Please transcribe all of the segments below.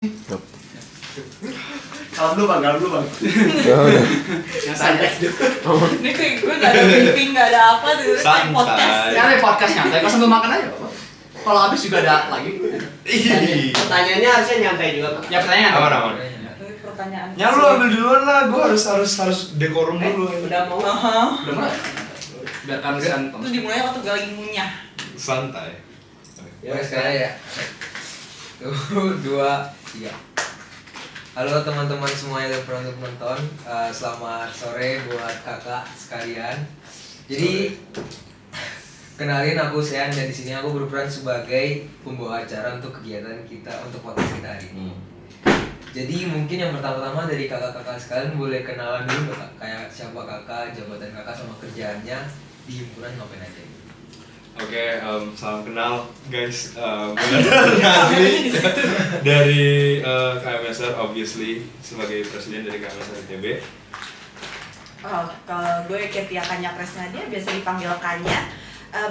Kalau dulu bang. Ya udah. Yang santai. Ini kayak gue gak ada briefing, gak ada apa tuh. Santai. Podcast. Sekarang podcast nyantai. Kalau sambil makan aja Pak. Kalau habis juga ada lagi. Pertanyaannya harusnya nyantai juga. Ya pertanyaan. Aman. Ini pertanyaan. Ya lu ambil duluan lah, gua harus dekorum dulu. Udah mau. Udah mulai. Biar kami Itu dimulai waktu gue lagi ngunyah. Santai. Ya sekarang ya. 2, 3. Halo teman-teman semuanya yang pernah menonton. Selamat sore buat kakak sekalian. Jadi kenalin, aku Sean dan di sini aku berperan sebagai pembawa acara untuk kegiatan kita, untuk podcast kita hari ini. Jadi mungkin yang pertama-tama dari kakak-kakak sekalian boleh kenalan dulu Kak, kayak siapa kakak, jabatan kakak sama kerjaannya di himpunan ngapain aja. Oke, salam kenal guys. Gue Nazli dari KMSR, obviously sebagai presiden dari KMSR ITB. Oh, kalau gue Ketia Kanya Kresnadia, biasa dipanggil Kanya,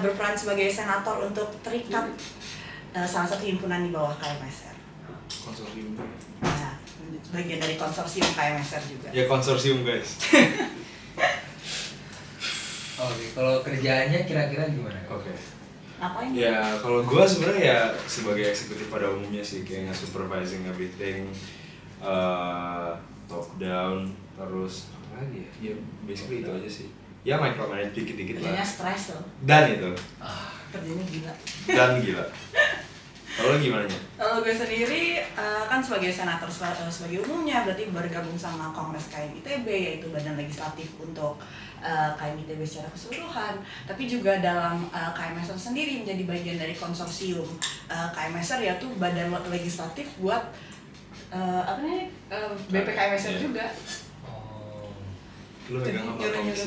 berperan sebagai senator untuk terikat salah satu himpunan di bawah KMSR. Konsorsium. Nah, bagian dari konsorsium KMSR juga. Ya konsorsium guys. Oke, kalau kerjaannya kira-kira gimana? Oke. Ngapain? Ya kalau gue sebenarnya ya sebagai eksekutif pada umumnya sih, kayak nge-supervising everything, top down, terus apa lagi ya? Ya basically itu aja sih. Ya micromanage dikit-dikit Kerjanya lah. stres loh. Dan itu. Kerjanya gila. Dan gila. Kalau gimana nya? Kalau gue sendiri kan sebagai senator sebagai umumnya berarti bergabung sama Kongres KMITB, yaitu badan legislatif untuk KMITB secara keseluruhan, tapi juga dalam KMSR sendiri menjadi bagian dari konsorsium KMSR, yaitu badan legislatif buat apa nih BPKMSR juga. Lu megang apa komisi?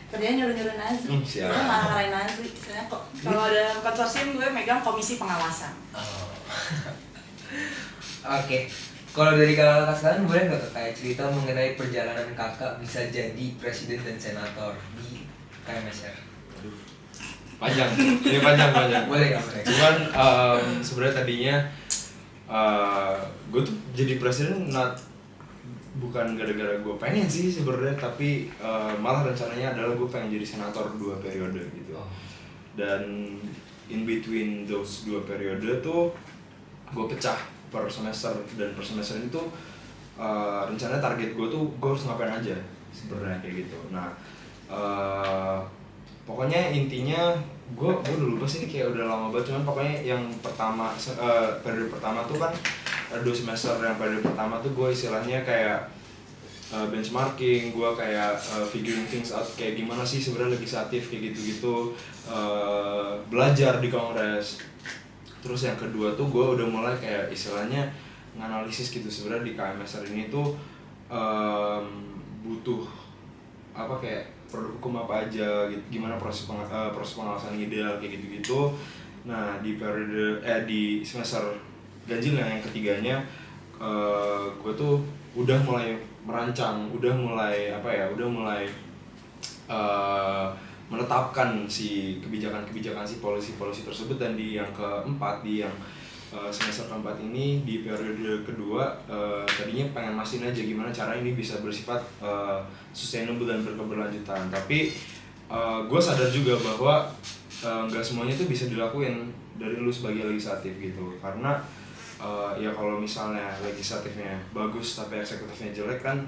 Kerjanya nyuruh-nyuruh Nazli, Siap. gue marah-marahin Nazli. Soalnya kok kalau ada konsorsium gue megang komisi pengawasan. Oke, kalau dari kakak sekalian boleh nggak kayak cerita mengenai perjalanan kakak bisa jadi presiden dan senator di KMSR? Aduh. Panjang. Ini panjang. Boleh nggak? Boleh. Cuman sebenarnya tadinya gue tuh jadi presiden bukan gara-gara gue pengen sih sebenarnya, tapi malah rencananya adalah gue pengen jadi senator 2 periode gitu. Dan in between those 2 periode tuh gue pecah per semester, dan per semester itu rencananya target gue tuh gue harus ngapain aja sebenarnya kayak gitu. Nah pokoknya intinya gue udah lupa sih, ini kayak udah lama banget, cuman pokoknya yang pertama periode pertama tuh kan 2 semester, yang periode pertama tuh gue istilahnya kayak benchmarking, gue kayak figuring things out, kayak gimana sih sebenarnya legislatif kayak gitu-gitu, belajar di kongres. Terus yang kedua tuh gue udah mulai kayak istilahnya nganalisis gitu sebenarnya di KMSR ini tuh butuh apa, kayak produk hukum apa aja gitu, gimana proses pengawasan ideal kayak gitu-gitu. Nah di periode di semester ganjil yang ketiganya gue tuh udah mulai merancang, udah mulai menetapkan si kebijakan-kebijakan, si polisi-polisi tersebut. Dan di yang keempat, di yang semester keempat ini, di periode kedua, tadinya pengen mastiin aja gimana cara ini bisa bersifat sustainable dan berkeberlanjutan. Tapi gue sadar juga bahwa nggak semuanya itu bisa dilakuin dari lu sebagai legislatif gitu, karena ya kalau misalnya legislatifnya bagus tapi eksekutifnya jelek kan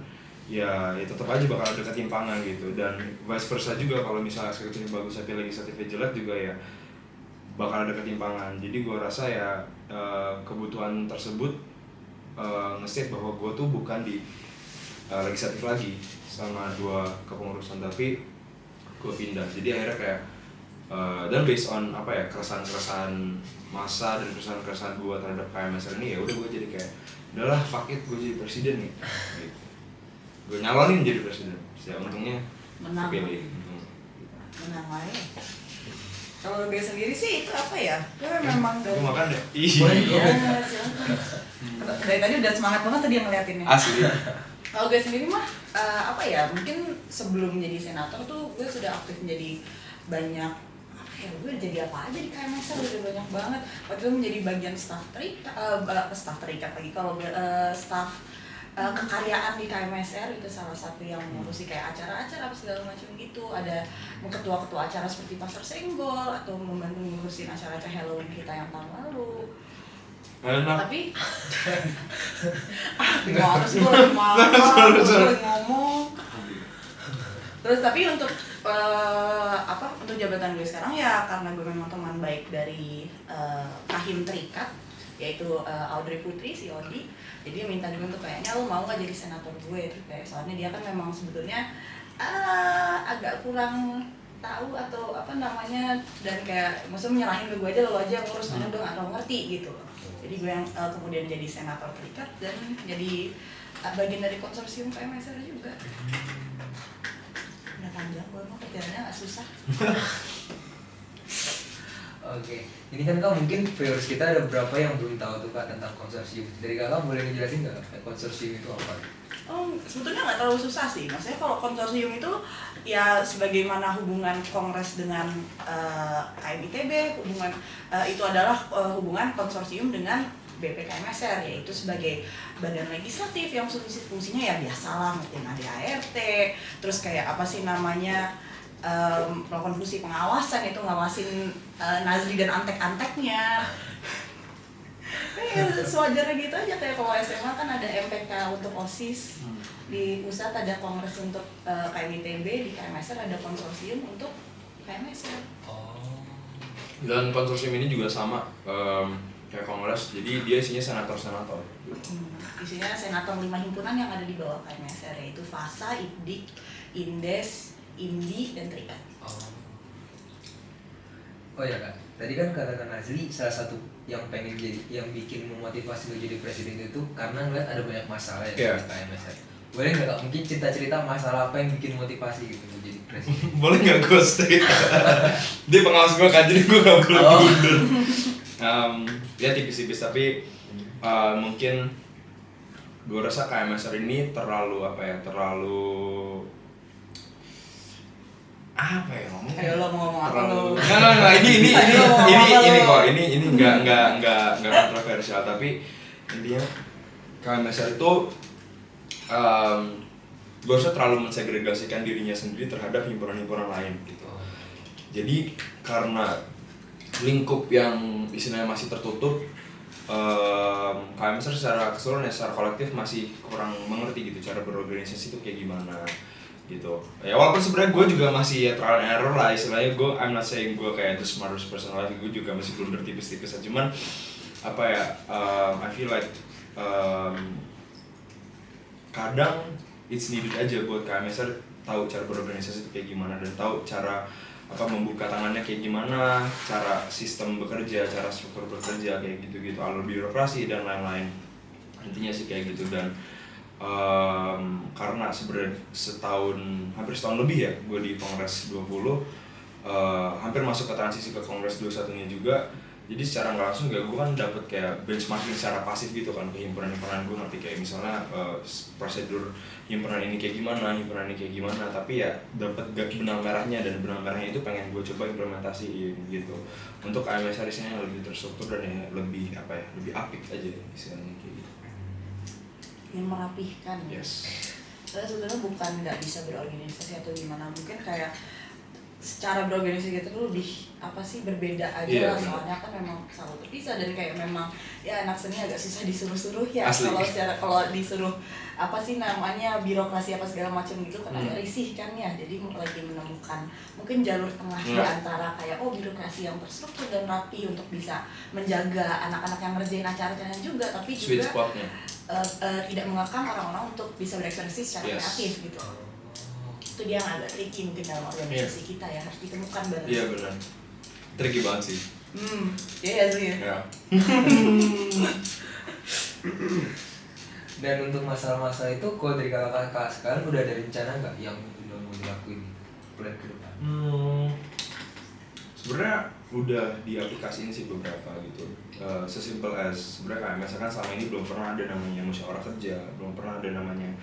ya tetap aja bakal ada ketimpangan gitu. Dan vice versa juga, kalau misalnya eksekutifnya bagus tapi legislatifnya jelek juga ya bakal ada ketimpangan. Jadi gue rasa ya kebutuhan tersebut nge-state bahwa gue tuh bukan di legislatif lagi selama 2 kepengurusan, tapi gue pindah. Jadi akhirnya kayak dan based on apa ya, keresahan masa dan keresahan gue terhadap KMSR ini, ya udah gue jadi kayak udahlah fuck it, gue jadi presiden nih gitu. Gue nyalonin jadi presiden, ya untungnya kepilih. Menang aja. Kalau gue sendiri sih itu apa ya? Gue memang dari Gue makan deh. ya, silakan. Dari tadi udah semangat banget tadi yang ngeliatinnya. Asli. Kalau gue sendiri mah apa ya? Mungkin sebelum jadi senator tuh gue sudah aktif menjadi banyak apa ya gue jadi apa aja di KMSR udah banyak banget. Waktu itu menjadi bagian staff terikat lagi kalau staff kekaryaan di KMSR itu salah satu yang ngurusi kayak acara-acara apa segala macam gitu. Ada ketua-ketua acara seperti Pasar Senggol atau membantu ngurusin acara-acara Halloween kita yang tahun lalu. Enak. Tapi harus gue ngomong. Terus tapi untuk untuk jabatan gue sekarang ya karena gue memang teman baik dari Kahim Terikat yaitu Audrey Putri si Odi. Jadi dia minta gue untuk kayaknya lo mau nggak jadi senator gue terus kayak soalnya dia kan memang sebetulnya agak kurang tahu atau apa namanya dan kayak maksudnya menyerahin ke gue aja lo aja ngurus karena udah nggak terlalu ngerti gitu. Jadi gue yang kemudian jadi senator terikat dan jadi bagian dari konsorsium KMSR juga. Udah panjang gue mah kerjaannya nggak susah. Oke, ini kan Kak mungkin viewers kita ada beberapa yang belum tahu tuh Kak tentang konsorsium. Dari Kakak boleh ngejelasin nggak konsorsium itu apa? Sebetulnya nggak terlalu susah sih. Maksudnya kalau konsorsium itu ya sebagaimana hubungan Kongres dengan KMITB, itu adalah hubungan konsorsium dengan BPKMSR yaitu sebagai badan legislatif yang fungsinya ya biasalah mungkin ada ART, terus kayak apa sih namanya melakukan fungsi pengawasan itu ngawasin Nazri dan antek-anteknya. Sewajarnya gitu aja kayak kalau SMA kan ada MPK untuk OSIS, di pusat ada kongres untuk KMITB, di KMSR ada konsorsium untuk KMSR. Dan konsorsium ini juga sama kayak kongres, jadi dia isinya senator-senator. Isinya senator 5 himpunan yang ada di bawah KMSR yaitu FASA, IPDIK, INDES, INDI, dan Terikat. Oh ya Kak, tadi kan katakan Nazli salah satu yang pengen jadi, yang bikin memotivasi lo jadi presiden itu karena ngeliat ada banyak masalah ya di KMSR. Boleh nggak Kak, mungkin cerita-cerita masalah apa yang bikin motivasi gitu untuk jadi presiden? Boleh nggak gue stay? Dia pengawas gue kan, jadi gue nggak boleh mundur. Ya tipis-tipis tapi mungkin gue rasa KMSR ini terlalu apa ya ngomong? Ayo lo mau ngomong apa lo? Nggak, ini kok, ini nggak kontroversial tapi intinya KMSR itu gue rasa terlalu mensegregasikan dirinya sendiri terhadap himpunan-himpunan lain gitu. Jadi karena lingkup yang istilahnya masih tertutup, KMSR secara keseluruhan secara kolektif masih kurang mengerti gitu cara berorganisasi itu kayak gimana gitu. Ya walaupun sebenarnya gue juga masih ya trial and error lah istilahnya, I'm not saying gue kayak the smartest person alive, gue juga masih blunder tipis-tipis aja. Cuman apa ya, I feel like kadang it's needed aja buat KMSR tahu cara berorganisasi itu kayak gimana dan tahu cara membuka tangannya kayak gimana, cara sistem bekerja, cara struktur bekerja kayak gitu-gitu, alur birokrasi dan lain-lain. Intinya sih kayak gitu. Dan karena sebenarnya hampir setahun lebih ya gue di Kongres 20, hampir masuk ke transisi ke Kongres 21-nya juga. Jadi secara nggak langsung gue kan dapet kayak benchmarking secara pasif gitu kan ke himpunan-himpunan. Gue ngerti kayak misalnya prosedur himpunan ini kayak gimana, himpunan ini kayak gimana, tapi ya dapet benang merahnya, dan benang merahnya itu pengen gue coba implementasiin gitu untuk KMSR yang lebih terstruktur dan ya lebih apik aja istilahnya kayak gitu. Yang merapihkan. Yes. Saya sebenarnya bukan nggak bisa berorganisasi atau gimana, mungkin kayak secara berorganisasi kita tuh lebih berbeda aja lah, soalnya kan memang selalu terpisah dan kayak memang ya anak seni agak susah disuruh-suruh ya. Kalau disuruh birokrasi apa segala macam gitu kan agak risih kan ya, jadi lagi menemukan mungkin jalur tengah di antara kayak birokrasi yang terstruktur dan rapi untuk bisa menjaga anak-anak yang ngerjain acara-acara juga, tapi juga tidak mengekang orang-orang untuk bisa berekspresi secara kreatif gitu. Itu dia yang agak tricky mungkin dalam organisasi kita ya, harus ditemukan balance. Iya benar, tricky banget sih. Iya sih. Ya. Dan untuk masalah-masalah itu, kalau dari kakak-kakak sekarang udah ada rencana nggak yang udah mau dilakuin plan ke depan? Sebenarnya udah diaplikasiin sih beberapa gitu. Sesimpel as sebenarnya KMS kan selama ini belum pernah ada namanya musyawarah kerja, belum pernah ada namanya,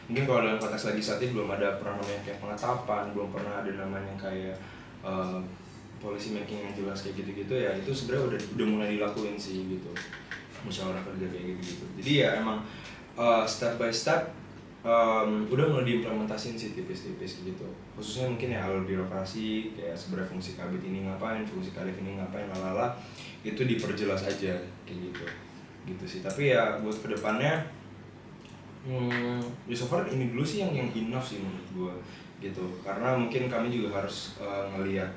mungkin kalau dalam konteks legislatif belum ada pernah namanya kayak penetapan, belum pernah ada namanya kayak policy making yang jelas kayak gitu-gitu ya itu sebenarnya udah mulai dilakuin sih gitu, musyawarah kerja kayak gitu-gitu. Jadi ya emang step by step udah mulai diimplementasiin sih tipis-tipis gitu. Khususnya mungkin ya alur birokrasi kayak sebenarnya fungsi kabit ini ngapain, fungsi kadif ini ngapain, lalala itu diperjelas aja kayak gitu sih. Tapi ya buat kedepannya ya so far ini dulu sih yang enough sih menurut gue gitu, karena mungkin kami juga harus ngelihat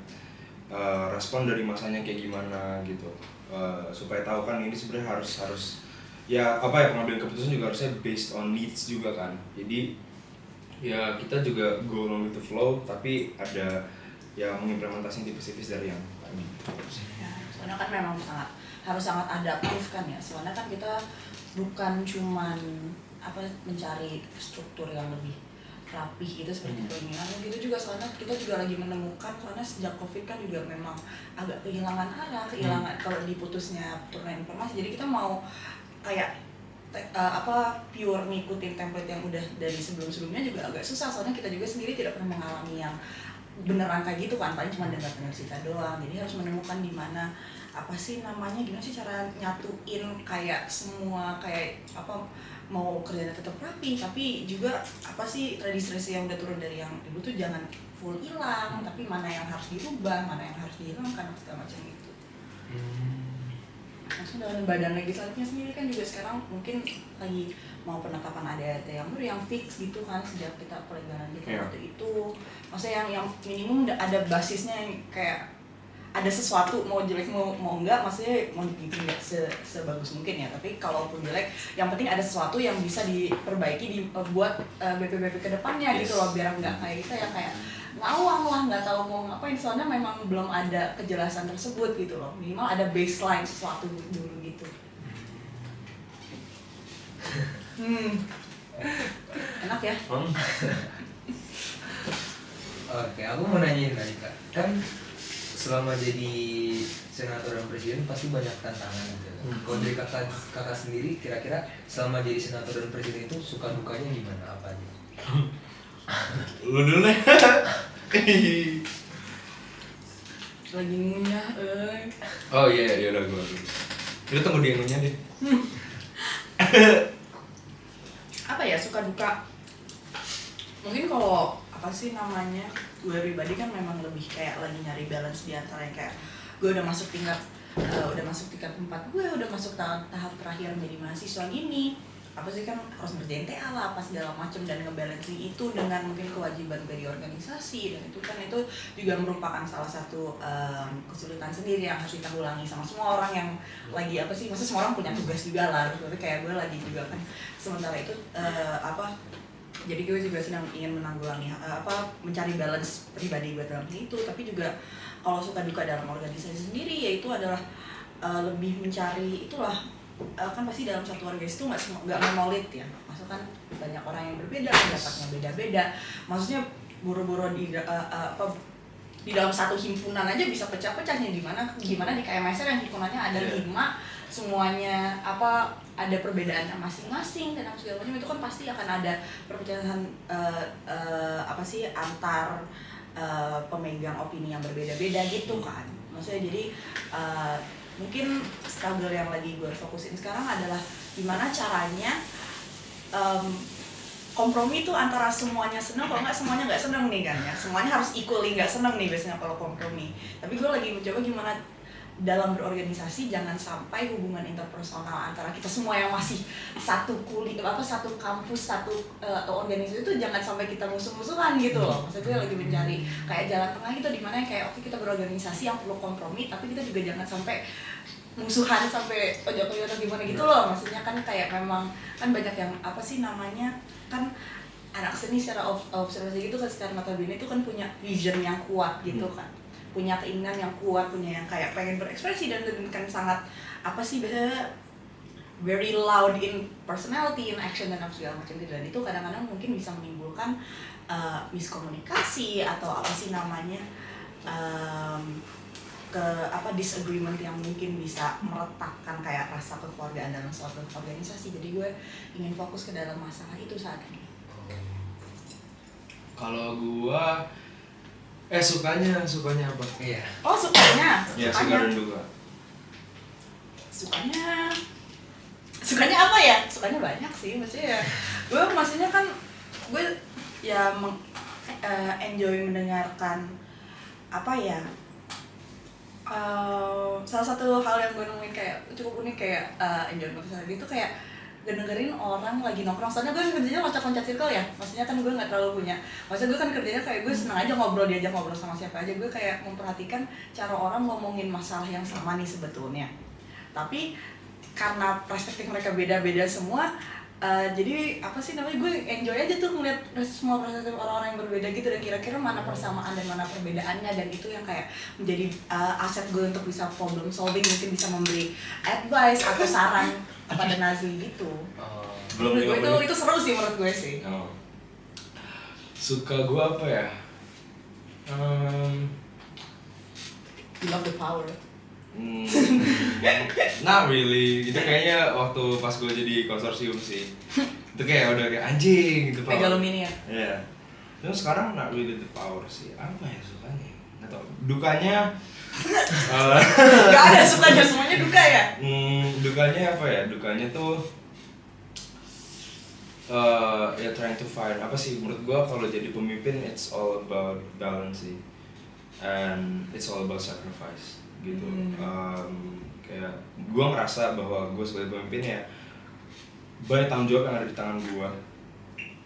respon dari masanya kayak gimana gitu, supaya tahu kan ini sebenarnya harus ya apa ya, pengambilan keputusan juga harusnya based on needs juga kan. Jadi ya kita juga go along with the flow, tapi ada ya mengimplementasi tipis-tipis dari yang tadi. Ya, soalnya kan memang harus sangat adaptif kan ya, soalnya kan kita bukan cuman mencari struktur yang lebih rapih gitu seperti keinginan gitu juga, soalnya kita juga lagi menemukan, soalnya sejak COVID kan juga memang agak kehilangan arah, kalau diputusnya turun informasi, jadi kita mau kayak pure ngikutin template yang udah dari sebelumnya juga agak susah, soalnya kita juga sendiri tidak pernah mengalami yang beneran kayak gitu kan, paling cuma dengar cerita doang. Jadi harus menemukan di mana gimana sih cara nyatuin kayak semua kayak mau kerjanya tetap rapi, tapi juga tradisi-tradisi yang udah turun dari yang dulu tuh jangan full hilang, tapi mana yang harus dirubah, mana yang harus dihilangkan, segala macam gitu. Maksudnya dengan badan legislatifnya sendiri kan juga sekarang mungkin lagi mau penetapan ADART yang baru yang fix gitu kan, sejak kita peregangan kita waktu itu. Maksudnya yang minimum ada basisnya, yang kayak ada sesuatu, mau jelek mau enggak, maksudnya mau dibikin enggak sebagus mungkin ya, tapi kalaupun jelek yang penting ada sesuatu yang bisa diperbaiki buat BP ke depannya gitu loh, biar enggak kayak kita yang kayak ngawang lah, nggak tahu mau ngapain, soalnya memang belum ada kejelasan tersebut gitu loh, minimal ada baseline sesuatu dulu gitu. Enak ya? Oke, aku mau nanyain tadi Kak, kan selama jadi senator dan presiden pasti banyak tantangan gitu. Kalau dari kakak sendiri, kira-kira selama jadi senator dan presiden itu suka dukanya gimana, apa aja? Lu dulu deh. Lagi ngunyah, Oh iya udah gue. Lu tunggu dia ngunyah deh. Suka duka. Mungkin kalau gue pribadi kan memang lebih kayak lagi nyari balance di antara yang kayak gue udah masuk tingkat 4 gue, udah masuk tahap terakhir menjadi mahasiswa gini, kan harus ngerjain TA lah apa segala macam, dan ngebalancing itu dengan mungkin kewajiban dari organisasi, dan itu juga merupakan salah satu kesulitan sendiri yang harus ditanggulangi sama semua orang yang lagi maksudnya semua orang punya tugas juga lah, tapi kayak gue lagi juga kan sementara itu jadi gue juga sedang ingin menanggulangi mencari balance pribadi gue dalam itu, tapi juga kalau suka duka dalam organisasi sendiri yaitu adalah lebih mencari itulah, kan pasti dalam satu organisasi itu nggak monolit ya, maksudnya kan banyak orang yang berbeda, pendapatnya beda-beda, maksudnya boro-boro di dalam satu himpunan aja bisa pecah-pecahnya, gimana di KMSR yang himpunannya ada 5, semuanya ada perbedaannya masing-masing dan segala macam, itu kan pasti akan ada perpecahan antar pemegang opini yang berbeda-beda gitu kan, maksudnya jadi mungkin struggle yang lagi gue fokusin sekarang adalah gimana caranya kompromi itu antara semuanya seneng, kalau nggak semuanya nggak seneng nih kan ya, semuanya harus equally nggak seneng nih biasanya kalau kompromi, tapi gue lagi mencoba gimana dalam berorganisasi jangan sampai hubungan interpersonal antara kita semua yang masih satu satu kampus, atau organisasi itu jangan sampai kita musuh-musuhan gitu loh. Maksudnya gue lagi mencari kayak jalan tengah gitu, dimana kayak oke kita berorganisasi yang perlu kompromi, tapi kita juga jangan sampai musuhan sampai ojok-ojok atau gimana gitu loh. Maksudnya kan kayak memang kan banyak yang kan anak seni secara observasi gitu kan, secara notabene itu kan punya vision yang kuat gitu kan, punya keinginan yang kuat, punya yang kayak pengen berekspresi dan kan sangat biasanya very loud in personality, in action dan segala macam gitu, dan itu kadang-kadang mungkin bisa menimbulkan miskomunikasi atau disagreement yang mungkin bisa meretakkan kayak rasa kekeluargaan dalam suatu organisasi. Jadi gue ingin fokus ke dalam masalah itu saat ini. Kalau gue Sukanya apa? Iya. Oh sukanya, Ya, suka dan duka. Sukanya apa ya? Sukanya banyak sih, maksudnya ya maksudnya kan gue ya enjoy mendengarkan apa ya, salah satu hal yang gue nemuin kayak cukup unik kayak enjoy konser itu kayak dengerin orang lagi nongkrong. Soalnya gue kerjanya loncat-loncat circle ya, maksudnya kan gue nggak terlalu punya, maksudnya gue kan kerjanya kayak gue seneng aja diajak ngobrol sama siapa aja. Gue kayak memperhatikan cara orang ngomongin masalah yang sama nih sebetulnya, tapi karena perspektif mereka beda-beda semua, jadi apa sih namanya, gue enjoy aja tuh ngeliat semua perspektif orang-orang yang berbeda gitu, dan kira-kira mana persamaan dan mana perbedaannya, dan itu yang kayak menjadi aset gue untuk bisa problem solving, mungkin bisa memberi advice atau saran kepada Nazli gitu. Belum Menurut gue 5 menit. itu seru sih menurut gue sih. Oh. Suka gue apa ya? You love the power. Not really. Itu kayaknya waktu pas gue jadi konsorsium sih. Itu kayak udah kayak anjing gitu. Megalomania. Iya. Terus sekarang not really the power sih. Apa ya sukanya? Nggak tahu. Dukanya Gak ada sukanya, semuanya duka ya? Dukanya apa ya? Dukanya tuh ya trying to find apa sih, menurut gua kalau jadi pemimpin it's all about balance sih, and it's all about sacrifice gitu. Kayak gua ngerasa bahwa gua sebagai pemimpin ya banyak tanggung jawab yang ada di tangan gua,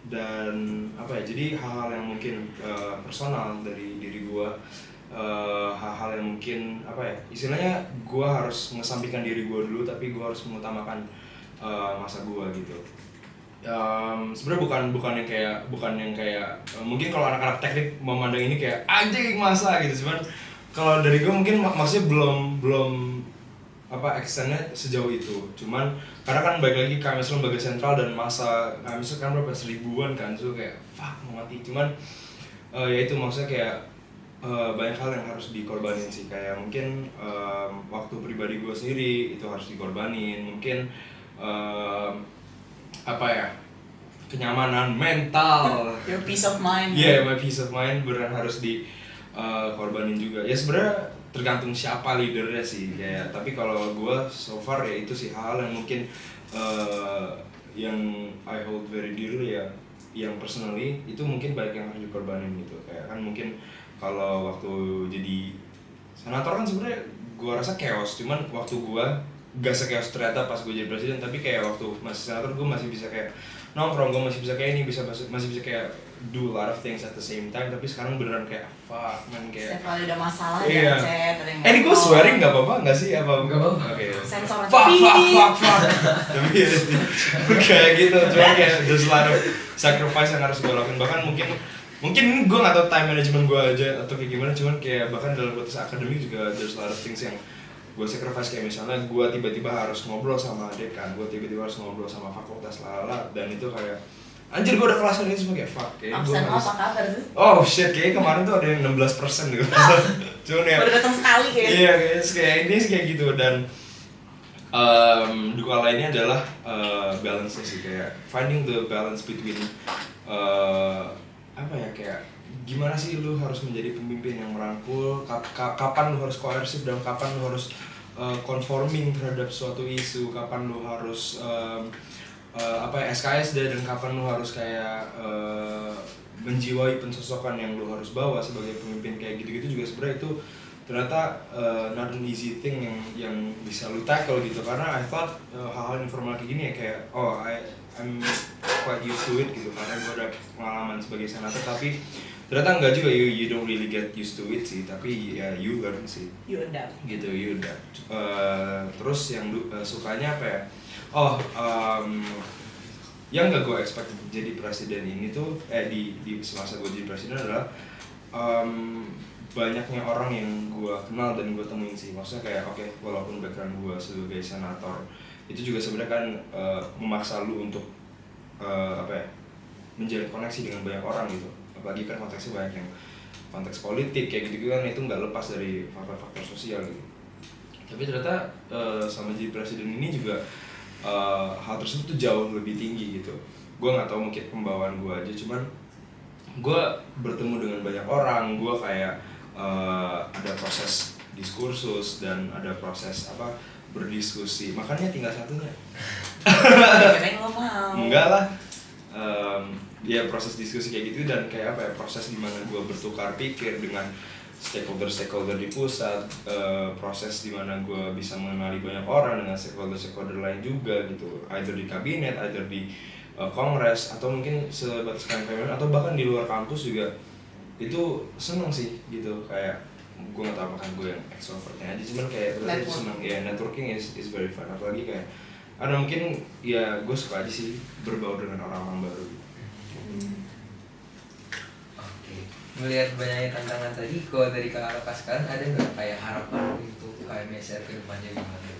dan apa ya, jadi hal-hal yang mungkin personal dari diri gua, hal-hal yang mungkin apa ya, istilahnya gua harus mengesampingkan diri gua dulu, tapi gua harus mengutamakan masa gua gitu. Sebenarnya bukan yang kayak mungkin kalau anak-anak teknik memandang ini kayak anjing masa gitu, cuman kalau dari gue mungkin maksudnya belum apa extendnya sejauh itu, cuman karena kan balik lagi kami lembaga sentral dan masa kami kan berapa seribuan kan, so kayak fuck mau mati, cuman ya itu maksudnya kayak banyak hal yang harus dikorbanin sih, kayak mungkin waktu pribadi gue sendiri itu harus dikorbanin, mungkin apa ya, kenyamanan mental, Your peace of mind. my peace of mind beneran harus dikorbanin juga. Ya sebenarnya tergantung siapa leadernya sih, kayak tapi kalau gue so far ya itu sih hal yang mungkin yang I hold very dearly ya, yang personally itu mungkin banyak yang harus dikorbanin gitu. Kayak kan mungkin kalau waktu jadi senator kan sebenarnya gue rasa chaos, cuman waktu gue gak se-chaos ternyata pas gue jadi presiden, tapi kayak waktu masih senator gue masih bisa kayak nongkrong, gue masih bisa kayak ini, masih bisa kayak do a lot of things at the same time, tapi sekarang beneran kayak fuck man, kayak Setiap kali ada masalah iya. ya chat, ada yang Ini gue swearing gak apa-apa gak sih? Apa? Gak apa-apa. Oke. sensor Fuck tapi kayak gitu, cuman kayak there's a lot of sacrifice yang harus gue lakuin, bahkan mungkin gue gak tau time management gue aja atau kayak gimana, cuman kayak bahkan dalam konteks akademik juga there's a lot of things yang gue sacrifice, kayak misalnya gue tiba-tiba harus ngobrol sama dekan, gue tiba-tiba harus ngobrol sama fakultas lalala, dan itu kayak anjir gue udah kelas ini semua kayak fuck, kayak gue absen harus apa kabar tuh? oh shit, kayaknya kemarin tuh ada yang 16% gitu. Cuman ya Baru datang sekali ya. iya, kayak ini sih kayak gitu, dan duka lainnya adalah balance-nya sih, kayak finding the balance between apa ya, kayak gimana sih lu harus menjadi pemimpin yang merangkul, kapan lu harus koersif dan kapan lu harus conforming terhadap suatu isu, kapan lu harus apa ya, SKSD, dan kapan lu harus kayak menjiwai pensosokan yang lu harus bawa sebagai pemimpin, kayak gitu-gitu juga sebenarnya itu ternyata not an easy thing yang bisa lu tackle gitu, karena I thought hal-hal informal kayak gini ya kayak I'm quite used to it gitu, karena gue ada pengalaman sebagai senator, tapi ternyata enggak juga, you don't really get used to it sih, tapi ya you learn sih You adapt. gitu, you adapt. Terus yang sukanya apa ya, yang gak gue expect jadi presiden ini tuh di semasa gue jadi presiden adalah banyaknya orang yang gue kenal dan gue temuin sih, maksudnya kayak oke, walaupun background gue sebagai senator itu juga sebenarnya kan memaksa lu untuk apa ya, menjalin koneksi dengan banyak orang gitu, apalagi kan konteksnya banyak yang konteks politik kayak gitu kan, itu nggak lepas dari faktor-faktor sosial gitu. Tapi ternyata sama jadi presiden ini juga hal tersebut tuh jauh lebih tinggi gitu. Gue nggak tahu, mungkin pembawaan gue aja, cuman gue bertemu dengan banyak orang, gue kayak ada proses diskursus dan ada proses berdiskusi, makanya tinggal satunya. Kirain lo mau. Enggak lah. Ya proses diskusi kayak gitu dan kayak proses dimana gue bertukar pikir dengan stakeholder di pusat, proses dimana gue bisa mengenali banyak orang dengan stakeholder lain juga gitu, either di kabinet, either di kongres, atau mungkin sebatas kampanye atau bahkan di luar kampus juga. Itu seneng sih gitu, kayak gue nggak tahu apakah gue yang extrovertnya aja, cuman kayak itu seneng ya, networking is very fun, apalagi kayak ada mungkin ya gue suka aja sih berbaur dengan orang-orang baru. Oke. Melihat banyaknya tantangan tadi, kalau dari kakak sekarang ada nggak kayak harapan untuk KMSR ke depannya gimana?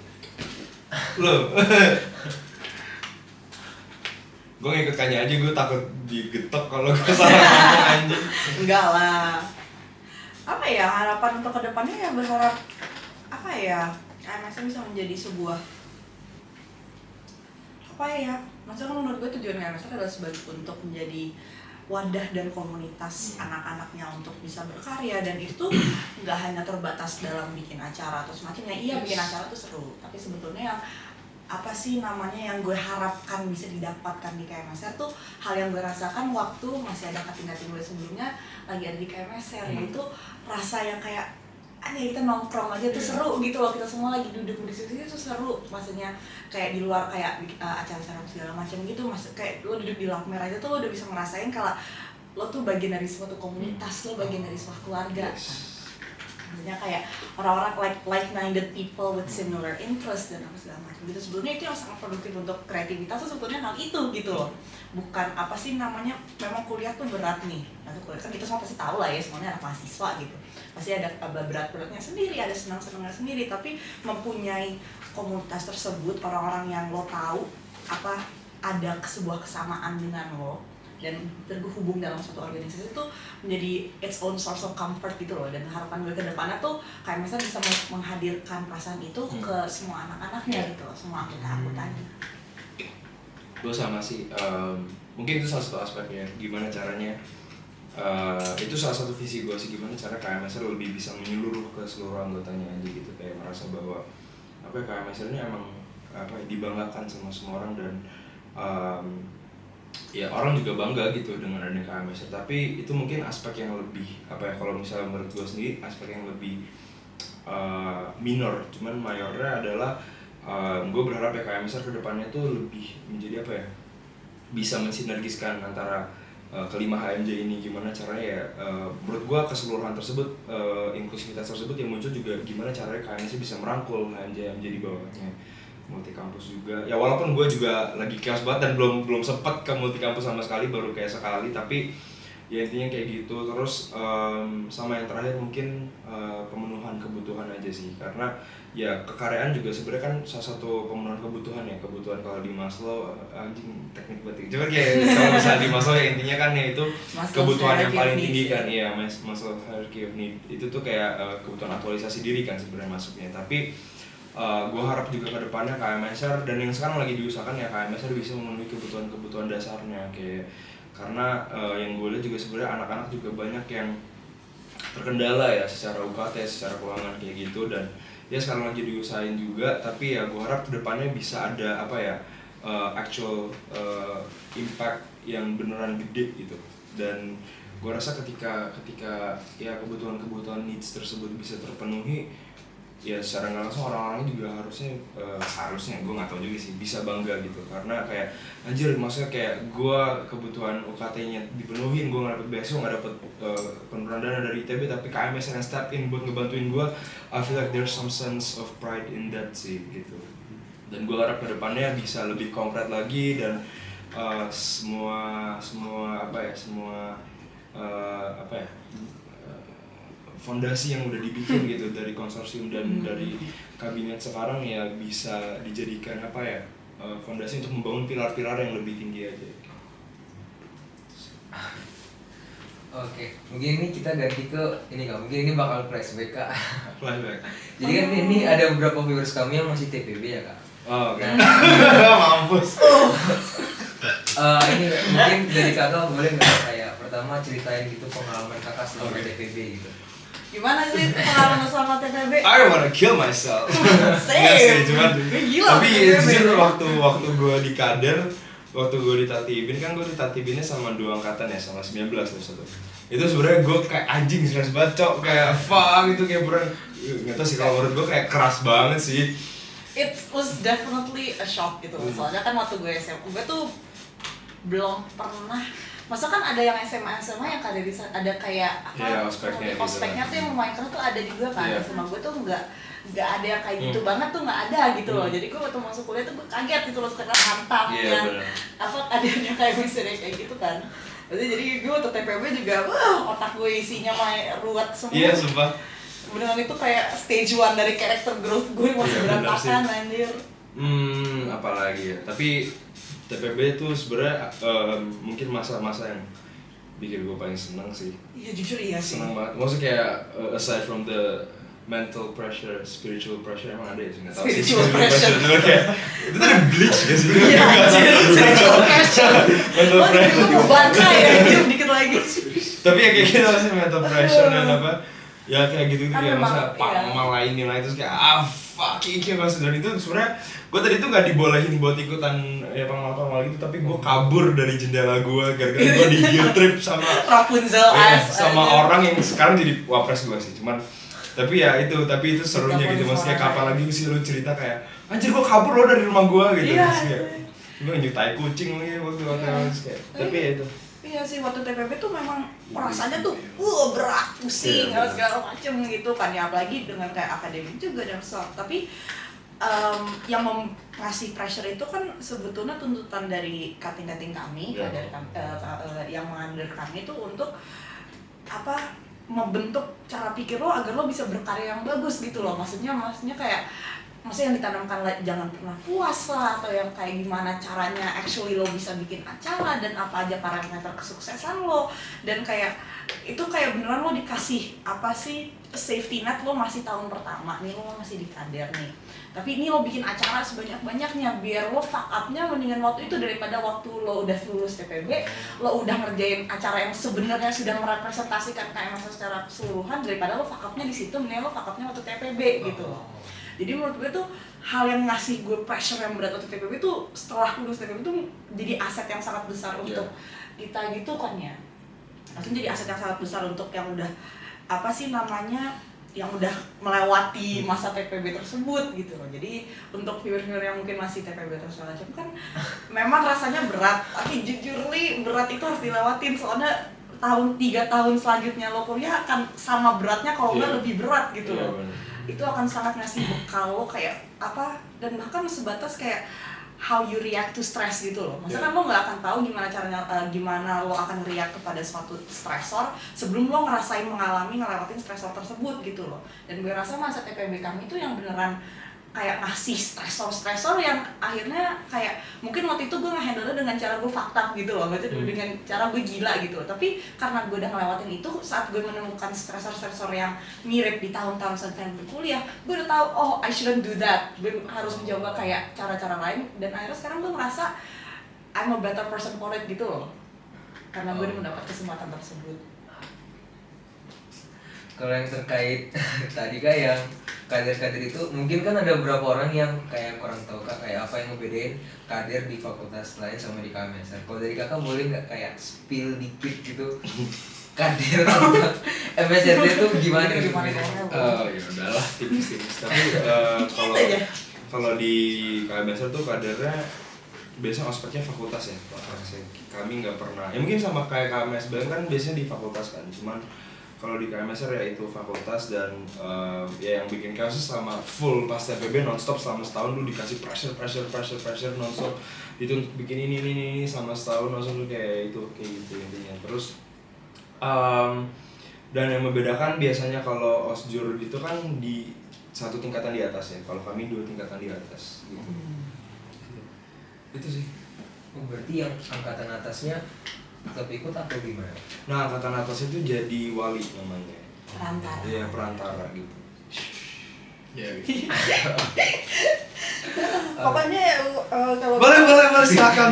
Loh, gue ngikut Kanya aja, gue takut digetok kalau gue salah ngomong anjing. Enggak lah. Apa ya harapan untuk kedepannya ya, berharap apa ya, KMSR bisa menjadi sebuah apa ya, maksudnya menurut gue tujuan KMSR adalah sebagai untuk menjadi wadah dan komunitas anak-anaknya untuk bisa berkarya, dan itu nggak hanya terbatas dalam bikin acara atau semacamnya. Iya, bikin acara tuh seru, tapi sebetulnya yang apa sih namanya yang gue harapkan bisa didapatkan di KMSR tuh hal yang gue rasakan waktu masih ada kating-kating gue sebelumnya lagi ada di KMSR, yaitu rasa yang kayak kita nongkrong aja tuh seru gitu loh, kita semua lagi duduk di situ tuh seru, maksudnya kayak di luar kayak acara-acara segala macam gitu, kayak lo duduk di Lakmer aja tuh lo udah bisa ngerasain kalau lo tuh bagian dari suatu komunitas, lo bagian dari sebuah keluarga. Maksudnya kayak orang-orang like-minded people with similar interest dan apa segala macam gitu. Sebelumnya itu yang sangat produktif untuk kreativitas tuh sebetulnya hal itu gitu loh. Bukan apa sih namanya, memang kuliah tuh berat nih. Nanti kuliah kan kita semua pasti tahu lah ya, semuanya anak mahasiswa gitu. Pasti ada berat-beratnya sendiri, ada senang-senangnya sendiri, tapi mempunyai komunitas tersebut, orang-orang yang lo tahu ada sebuah kesamaan dengan lo dan terhubung dalam suatu organisasi itu menjadi its own source of comfort gitu loh. Dan harapan gue ke depannya tuh kayak misalnya bisa menghadirkan perasaan itu ke semua anak-anaknya gitu loh, semua anggota-anggotanya. Gue sama sih, mungkin itu salah satu aspeknya, gimana caranya itu salah satu visi gue sih, gimana cara KMSR lebih bisa menyeluruh ke seluruh anggotanya aja gitu, kayak merasa bahwa KMSR ini emang dibanggakan sama semua orang, dan ya orang juga bangga gitu dengan adanya KMSR. Tapi itu mungkin aspek yang lebih kalau misalnya menurut gue sendiri aspek yang lebih minor, cuman mayornya adalah gue berharap ya KMSR kedepannya tuh lebih menjadi bisa mensinergiskan antara kelima HMJ ini. Gimana caranya ya, menurut gue keseluruhan tersebut, inklusivitas tersebut yang muncul juga gimana caranya KMSR bisa merangkul HMJ di bawahnya, multi kampus juga. Ya walaupun gue juga lagi chaos banget dan belum sempat ke multi kampus sama sekali, baru kayak sekali, tapi ya intinya kayak gitu. Terus sama yang terakhir mungkin pemenuhan kebutuhan aja sih, karena ya kekaryaan juga sebenarnya kan salah satu pemenuhan kebutuhan ya. Kebutuhan kalau di Maslow, anjing teknik banget, coba kayak kalau misalnya di Maslow ya intinya kan ya itu kebutuhan yang paling tinggi kan, iya Maslow hierarchy of need itu tuh kayak kebutuhan aktualisasi diri kan sebenarnya masuknya. Tapi gue harap juga ke depannya KMSR, dan yang sekarang lagi diusahakan ya, KMSR bisa memenuhi kebutuhan dasarnya, kayak karena yang gue lihat juga sebenarnya anak-anak juga banyak yang terkendala ya secara UKT, secara keuangan kayak gitu, dan ya sekarang lagi diusahain juga. Tapi ya gue harap kedepannya bisa ada actual impact yang beneran gede gitu. Dan gue rasa ketika ya kebutuhan needs tersebut bisa terpenuhi, ya secara nggak langsung orang-orangnya juga harusnya gue nggak tahu juga sih, bisa bangga gitu. Karena kayak anjir, maksudnya kayak gue kebutuhan UKT-nya dipenuhin, gue nggak dapet beasiswa, nggak dapet penurunan dana dari ITB, tapi KMSR yang step in buat ngebantuin gue. I feel like there's some sense of pride in that sih gitu. Dan gue harap kedepannya bisa lebih konkret lagi, dan semua fondasi yang udah dibikin gitu dari konsorsium dan dari kabinet sekarang ya bisa dijadikan fondasi untuk membangun pilar-pilar yang lebih tinggi aja. Oke, mungkin ini kita ganti ke ini Kak, mungkin ini bakal flashback Kak. Flashback. Jadi kan ini ada beberapa viewers kami yang masih TPB ya Kak. Oh, oke. Nah, mampus. ini mungkin dari Kakak boleh nggak kayak pertama ceritain gitu pengalaman kakak selama Oke. TPB gitu. Gimana sih pengalaman selama TPB? I wanna kill myself. Same. Enggak sih, cuman Gila, tapi TPB. jujur waktu gue di kader, waktu gue di Tatibin kan gue di Tatibinnya sama 2 angkatan ya, sama 19 tuh satu. Itu sebenarnya gue kayak anjing stres banget, Cok, kayak fuck itu kayak beneran nggak tau sih, kalau menurut gue kayak keras banget sih. It was definitely a shock gitu. Soalnya kan waktu gue SMA, gue tuh belum pernah. Masa kan ada yang SMA yang ada di ada kayak apa? Iya, ospeknya gitu ospeknya kan. tuh yang lumayan keren tuh ada juga kan. Iya. Sama gue tuh nggak ada yang kayak gitu banget tuh, nggak ada gitu loh. Jadi gue waktu masuk kuliah tuh gue kaget gitu loh, karena hantam Iya, yang bener. apa adanya kayak misalnya kayak gitu kan. Jadi gue waktu TPB juga, otak gue isinya ruwet semua. Iya, sumpah. Beneran itu kayak stage 1 dari karakter growth gue masih Iya, bener berantakan anjir. Apalagi ya. Tapi TPB itu sebenarnya mungkin masa-masa yang bikin gue paling seneng sih. Iya jujur iya sih. Seneng banget. Maksudnya kayak aside from the mental pressure, spiritual pressure emang ada ya sih, nggak tahu sih. Spiritual pressure. Cuma kayak itu tuh ada glitch gak sih? Iya anjir, spiritual pressure. Mental Lo dikit pressure. mau bangkai ya, anjir dikit lagi. Tapi ya kayak gitu sih, mental pressure dan apa? Ya kayak gitu Kan kayak memang, masa iya. malain nilai terus kayak fucking kayak mas, dan itu sebenarnya gue tadi tuh nggak dibolehin buat ikutan ya pengawal gitu, tapi gue kabur dari jendela gue gara-gara gue di guilt trip sama Rapunzel iya, as sama anjir. orang yang sekarang jadi wapres gue sih. Cuman tapi itu serunya gitu, mas kayak kapan lagi sih lu cerita kayak anjir gue kabur lo dari rumah gue gitu. Iya, Terus kayak iya. gue nginjek tai kucing lagi waktu kayak tapi ya itu Iya sih, waktu TPB tuh memang perasaannya tuh berat, pusing, Iya, segala macem gitu kan ya, apalagi dengan kayak akademik juga dan soal. Tapi yang ngasih pressure itu kan sebetulnya tuntutan dari kating-kating kami, Iya. dari yang mengambil kami itu untuk apa, membentuk cara pikir lo agar lo bisa berkarya yang bagus gitu loh. Maksudnya kayak yang ditanamkan jangan pernah puas lah, atau yang kayak gimana caranya actually lo bisa bikin acara dan apa aja parameter kesuksesan lo, dan kayak itu kayak beneran lo dikasih apa sih safety net. Lo masih tahun pertama nih, lo masih di kader nih, tapi ini lo bikin acara sebanyak-banyaknya biar lo fuck up-nya mendingan waktu itu daripada waktu lo udah lulus TPB, lo udah ngerjain acara yang sebenarnya sudah merepresentasikan KMS secara keseluruhan, daripada lo fuck up-nya di situ, mendingan lo fuck up-nya waktu TPB gitu loh. Jadi menurut gue tuh hal yang ngasih gue pressure yang berat waktu TPB tuh setelah lulus TPB tuh jadi aset yang sangat besar untuk kita gitu kan ya. Maksudnya jadi aset yang sangat besar untuk yang udah apa sih namanya, yang udah melewati masa TPB tersebut gitu loh. Jadi untuk viewer-viewer yang mungkin masih TPB atau segala macam kan memang rasanya berat, tapi jujur nih berat itu harus dilewatin, soalnya 3 tahun selanjutnya lo kuliah akan sama beratnya kalau nggak lebih berat gitu loh. Itu akan sangat ngasih bekal lo kayak apa, dan bahkan sebatas kayak how you react to stress gitu loh. Maksudnya kan lo nggak akan tahu gimana caranya, gimana lo akan react kepada suatu stresor sebelum lo mengalami ngelewatin stresor tersebut gitu loh. Dan gue rasa masa TPB kami itu yang beneran kayak ngasih stresor yang akhirnya kayak mungkin waktu itu gue nge-handle dengan cara gue fakta gitu loh, maksudnya dengan cara gue gila gitu. Tapi karena gue udah ngelewatin itu, saat gue menemukan stresor yang mirip di tahun-tahun selanjutnya berkuliah, gue udah tahu oh I shouldn't do that, gue harus mencoba kayak cara-cara lain, dan akhirnya sekarang gue ngerasa I'm a better person for it gitu loh, karena gue udah mendapat kesempatan tersebut. Kalau yang terkait tadi kak yang kader-kader itu, mungkin kan ada beberapa orang yang kayak kurang tahu kak kayak apa yang ngebedain kader di fakultas lain sama di KMS. Kalau dari kakak boleh nggak kayak spill dikit gitu kader atau MSRD itu gimana gitu? ya udahlah tipis-tipis. Tapi kalau di KMS tuh kadernya biasanya ospeknya fakultas ya. Kami nggak pernah. Ya mungkin sama kayak KMS kan biasanya di fakultas kan. Cuman kalau di KMSR ya itu fakultas, dan ya yang bikin kasus sama full pas TPB nonstop selama setahun lu dikasih pressure nonstop, itu untuk bikin ini sama setahun nonstop kayak gitu intinya. Terus dan yang membedakan biasanya kalau osjur gitu kan di 1 tingkatan di atas ya, kalau kami 2 tingkatan di atas gitu. Itu sih. Oh, berarti yang angkatan atasnya tetap ikut atau gimana? Nah, angkatan atas itu jadi wali namanya. Perantara. Iya, perantara gitu. Ya gitu. Pokoknya kalau Boleh silakan.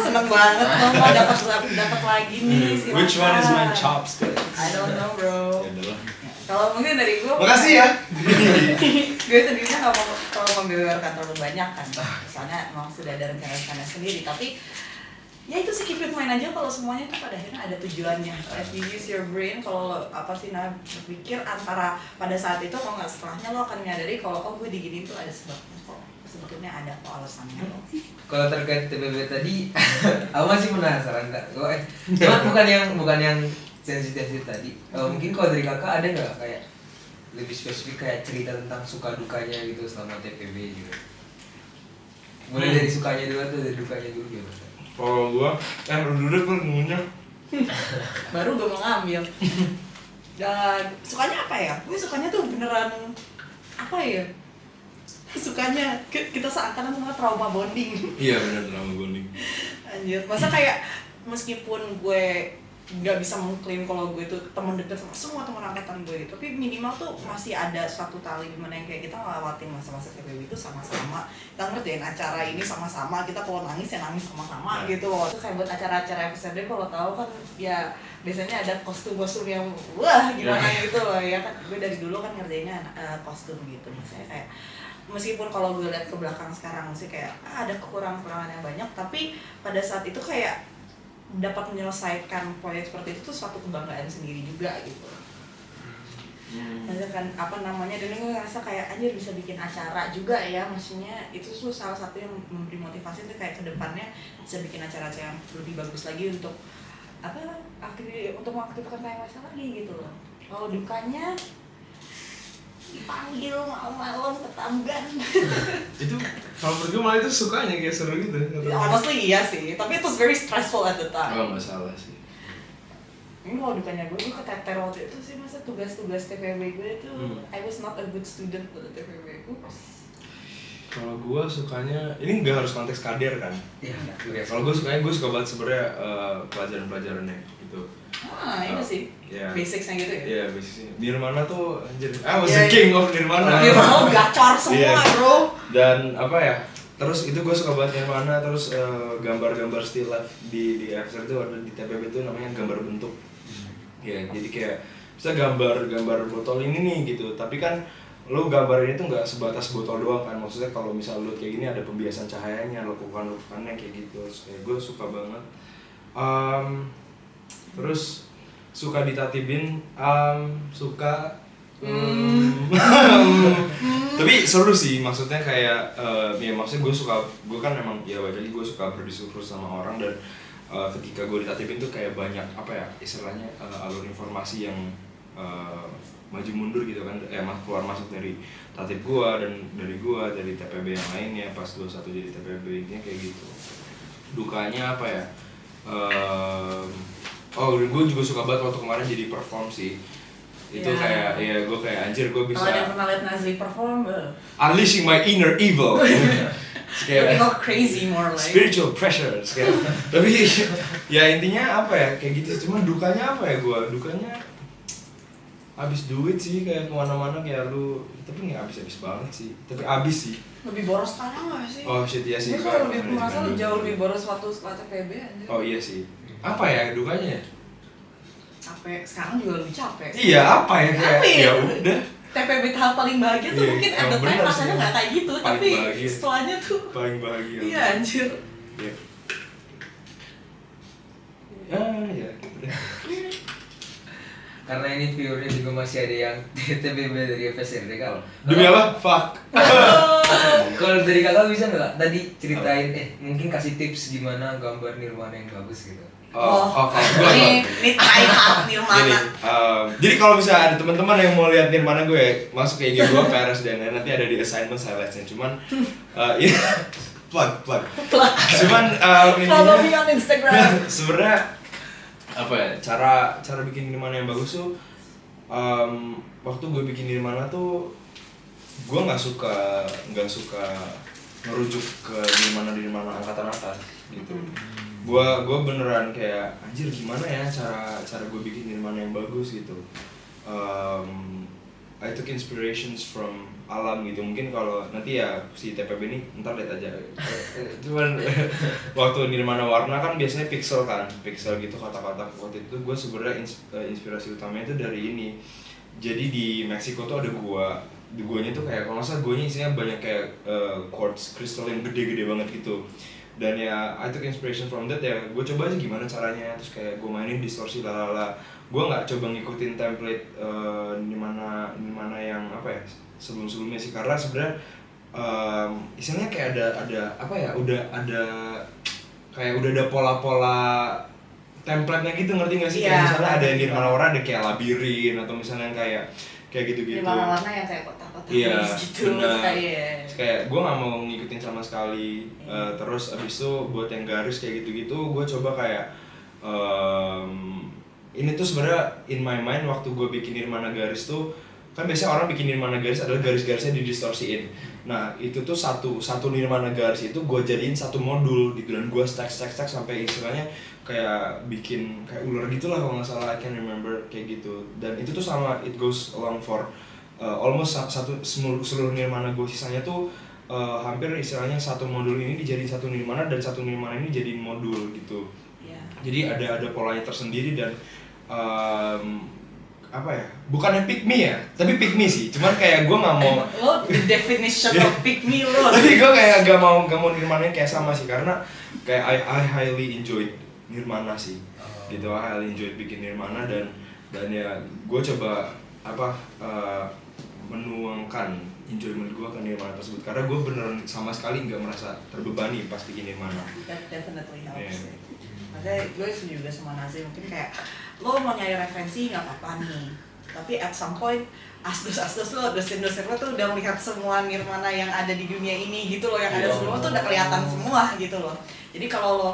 seneng seneng banget mama dapat lagi nih si Which one is my makan. chopstick? I don't know bro. Ya udah lah. Kalau mungkin dari gue Makasih ya. gue sendirinya nggak mau kalau membeberkan terlalu banyak kan, soalnya emang sudah ada rencana-rencana sendiri. Tapi ya itu sih, keep it mind aja kalau semuanya tuh pada akhirnya ada tujuannya. If you use your brain, kalau apa sih berpikir antara pada saat itu kalau nggak setelahnya lo akan menyadari kalau oh gue digini tuh ada sebabnya kok, sebetulnya ada kok alasannya lo. Kalau terkait TPB tadi, aku masih penasaran kak. Cuman bukan yang sensitif tadi. Mungkin kalau dari kakak ada nggak kayak lebih spesifik kayak cerita tentang suka dukanya gitu selama TPB gitu. Mulai dari sukanya dulu atau dari dukanya dulu gitu. Kalau gua, dulu kan ngomongnya. Baru gue mau ngambil. Dan sukanya apa ya? Gue sukanya tuh beneran apa ya? Sukanya kita seakan sama trauma bonding. Iya benar, drama bonding. Anjir, masa kayak meskipun gue nggak bisa mengklaim kalau gue tuh teman dekat sama semua teman angkatan gue gitu, tapi minimal tuh masih ada suatu tali dimana yang kayak kita ngelewatin masa-masa TPB itu sama-sama, kita ngerjain acara ini sama-sama, kita kalau nangis ya nangis sama-sama gitu loh. Itu kayak buat acara-acara FSRD kalau tahu kan ya biasanya ada kostum-kostum yang wah gimana gitu loh ya kan. Gue dari dulu kan ngerjainnya kostum gitu, misalnya kayak meskipun kalau gue lihat ke belakang sekarang sih kayak ada kekurangan-kekurangan yang banyak, tapi pada saat itu kayak dapat menyelesaikan proyek seperti itu tuh suatu kebanggaan sendiri juga gitu. Maksudnya kan apa namanya, dan gue ngerasa kayak anjir bisa bikin acara juga ya, maksudnya itu tuh salah satu yang memberi motivasi tuh kayak kedepannya bisa bikin acara-acara yang lebih bagus lagi untuk apa untuk mengaktifkan KMS lagi gitu loh. Kalau dukanya dipanggil malam-malam ke Tamgan. Itu kalau menurut gue malah itu sukanya kayak seru gitu. Honestly iya sih, tapi it was very stressful at the time. Oh, nggak salah sih. Ini kalau dukanya gue keteter waktu itu sih, masa tugas-tugas TPB gue itu I was not a good student pada TPB. Kalau gue sukanya, ini nggak harus konteks kader kan? Iya. Kalau gue suka banget sebenarnya pelajaran-pelajarannya gitu. Ini sih Yeah. basicsnya gitu ya. Iya, basicnya. Nirmana tuh anjir. I was Yeah, the king of Nirmana. Nirmana gacor semua bro. Dan apa ya? Terus itu gue suka banget Nirmana, terus gambar-gambar still life di FSR itu ada di TPB itu namanya gambar bentuk. Ya, jadi kayak bisa gambar botol ini nih gitu. Tapi kan lo gambar ini tuh nggak sebatas botol doang kan. Maksudnya kalau misal lo kayak gini ada pembiasan cahayanya, lekukan-lekukannya kayak gitu. Terus kayak gue suka banget. Terus suka ditatibin, tapi seru sih, maksudnya kayak ya maksudnya gue kan emang ya jadi gue suka berdiskursus sama orang, dan ketika gue ditatibin tuh kayak banyak apa ya istilahnya alur informasi yang maju mundur gitu kan, keluar masuk dari tatib gue dan dari TPB yang lainnya pas 21 jadi TPB nya kayak gitu. Dukanya apa ya? Gue juga suka banget waktu kemarin jadi perform sih. Itu kayak, ya gue kayak anjir gue bisa Kalau yang pernah liat Nazli perform, unleashing my inner evil. looking all crazy more like spiritual pressures kayak. Tapi ya intinya apa ya, kayak gitu. Cuma dukanya apa ya dukanya habis duit sih, kayak kemana-mana kayak lu, tapi nggak habis banget sih, tapi habis sih. lebih boros sekarang nggak sih? Oh shit, iya sih. Gue kalau lebih merasa jauh lebih boros waktu setelah TPB aja. Oh iya sih. Apa ya dukanya? Capek, sekarang juga lebih capek. Iya, apa ya kayak Apa ya? ya udah. TPB tahap paling bahagia tuh Iya, mungkin at emang the time bener rasanya sih. nggak kayak gitu, Paling tapi bahagia. setelahnya tuh Paling bahagia. iya anjir. Iya. Ya gitu deh. Karena ini viewernya juga masih ada yang TPB dari FSRD kan. Demi apa? Fuck. Kalau dari kakak bisa nggak tadi ceritain mungkin kasih tips gimana gambar Nirwana yang bagus gitu. Kalau Ini try hard Nirmana. Jadi kalau misalnya ada teman-teman yang mau lihat Nirmana gue, masuk ke IG gue PRS dan nanti ada di assignment highlights-nya. Cuman ya plug. Cuman Follow me on Instagram. sebenarnya apa ya, cara bikin Nirmana yang bagus tuh waktu gue bikin Nirmana tuh gue nggak suka ngerujuk ke Nirmana angkatan atas gitu. Gue beneran kayak anjir gimana ya cara gue bikin Nirmana yang bagus gitu. I took inspirations from alam gitu. Mungkin kalau nanti ya si TPB ini ntar lihat aja. Cuman waktu Nirmana Warna kan biasanya pixel gitu kata-kata. Waktu itu gue sebenarnya inspirasi utamanya itu dari ini. Jadi di Meksiko tuh ada gua. Di guanya tuh kayak kalau nggak salah guanya isinya banyak kayak quartz kristal yang gede-gede banget gitu. Dan ya I took inspiration from that, ya gue coba aja gimana caranya, terus kayak gue mainin distorsi lalala. Gue nggak coba ngikutin template dimana yang apa ya sebelumnya sih, karena sebenarnya istilahnya kayak ada apa ya, udah ada kayak udah ada pola-pola template-nya gitu, ngerti nggak sih? Kayak misalnya ada yang Nirmana Warna ada kayak labirin, atau misalnya kayak gitu-gitu. Nirmana Warna yang kayak kotak-kotak gitu. Kayak gue nggak mau ngikutin sama sekali. Terus abis itu buat yang garis kayak gitu-gitu, gue coba kayak ini tuh sebenarnya in my mind waktu gue bikin Nirmana garis tuh, kan biasanya orang bikin Nirmana garis adalah garis-garisnya didistorsiin. Nah itu tuh satu Nirmana garis itu gue jadiin satu modul gitu, dan gue stack sampai istilahnya kayak bikin kayak ular gitulah kalau nggak salah, I can remember kayak gitu. Dan itu tuh sama, it goes along for almost seluruh Nirmana gue sisanya tuh hampir istilahnya satu modul ini dijadiin satu Nirmana, dan satu Nirmana ini jadi modul gitu. Jadi ada polanya tersendiri, dan apa ya, bukannya pick me ya, tapi pick me sih, cuman kayak gue nggak mau lo the definition of pick me lo. tapi gue kayak gak mau Nirmananya kayak sama sih, karena kayak I highly enjoyed Nirmana sih, gitu. I highly enjoyed bikin Nirmana, dan ya gue coba menuangkan enjoyment gue ke Nirmana tersebut, karena gue beneran sama sekali nggak merasa terbebani pas bikin Nirmana. That definitely helps. Makanya gue setuju juga sama Nazir, mungkin kayak lo mau nyari referensi nggak apa-apa nih, tapi at some point asdos lo, dosen lo tuh udah melihat semua Nirmana yang ada di dunia ini gitu loh, yang ada semua tuh udah kelihatan semua gitu loh. Jadi kalau lo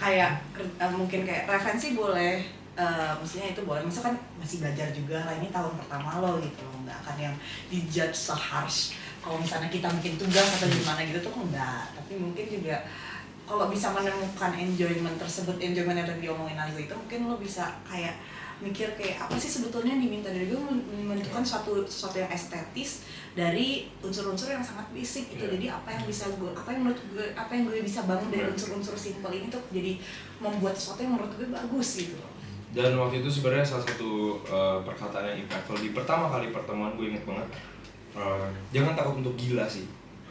kayak mungkin kayak referensi boleh, maksudnya itu boleh, masa kan masih belajar juga lah, ini tahun pertama lo gitu loh, nggak akan yang dijudge seharsh kalau misalnya kita bikin tugas atau gimana gitu tuh enggak. Tapi mungkin juga kalau bisa menemukan enjoyment tersebut, enjoyment yang tadi diomongin Nazli itu, mungkin lo bisa kayak mikir kayak apa sih sebetulnya yang diminta dari gue, menentukan sesuatu yang estetis dari unsur-unsur yang sangat basic gitu. Jadi apa yang gue bisa bangun dari unsur-unsur simple ini tuh jadi membuat sesuatu yang menurut gue bagus gitu. Dan waktu itu sebenarnya salah satu perkataan yang impactful di pertama kali pertemuan, gue inget banget, jangan takut untuk gila sih.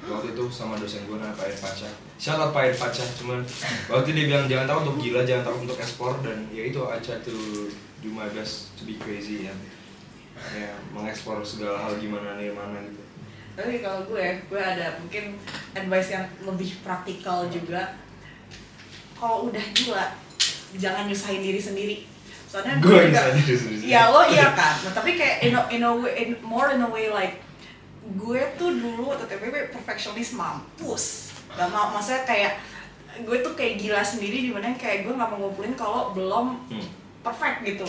Waktu itu sama dosen gue namanya Pak Irfaca, shout out Pak Irfaca. Cuman waktu itu dia bilang jangan takut untuk gila, jangan takut untuk explore, dan ya itu I try to do my best to be crazy ya mengeksplor segala hal gimana Nirmana gitu. Tapi kalau gue ada mungkin advice yang lebih praktikal juga. Kalau udah gila, jangan nyusahin diri sendiri. Soalnya gue juga, ya lo iya kan. Nah, tapi kayak in a way like gue tuh dulu waktu TPB perfeksionis mampus. Gak mau, maksudnya kayak gue tuh kayak gila sendiri, dimana kayak gue gak mau ngumpulin kalau belum perfect gitu.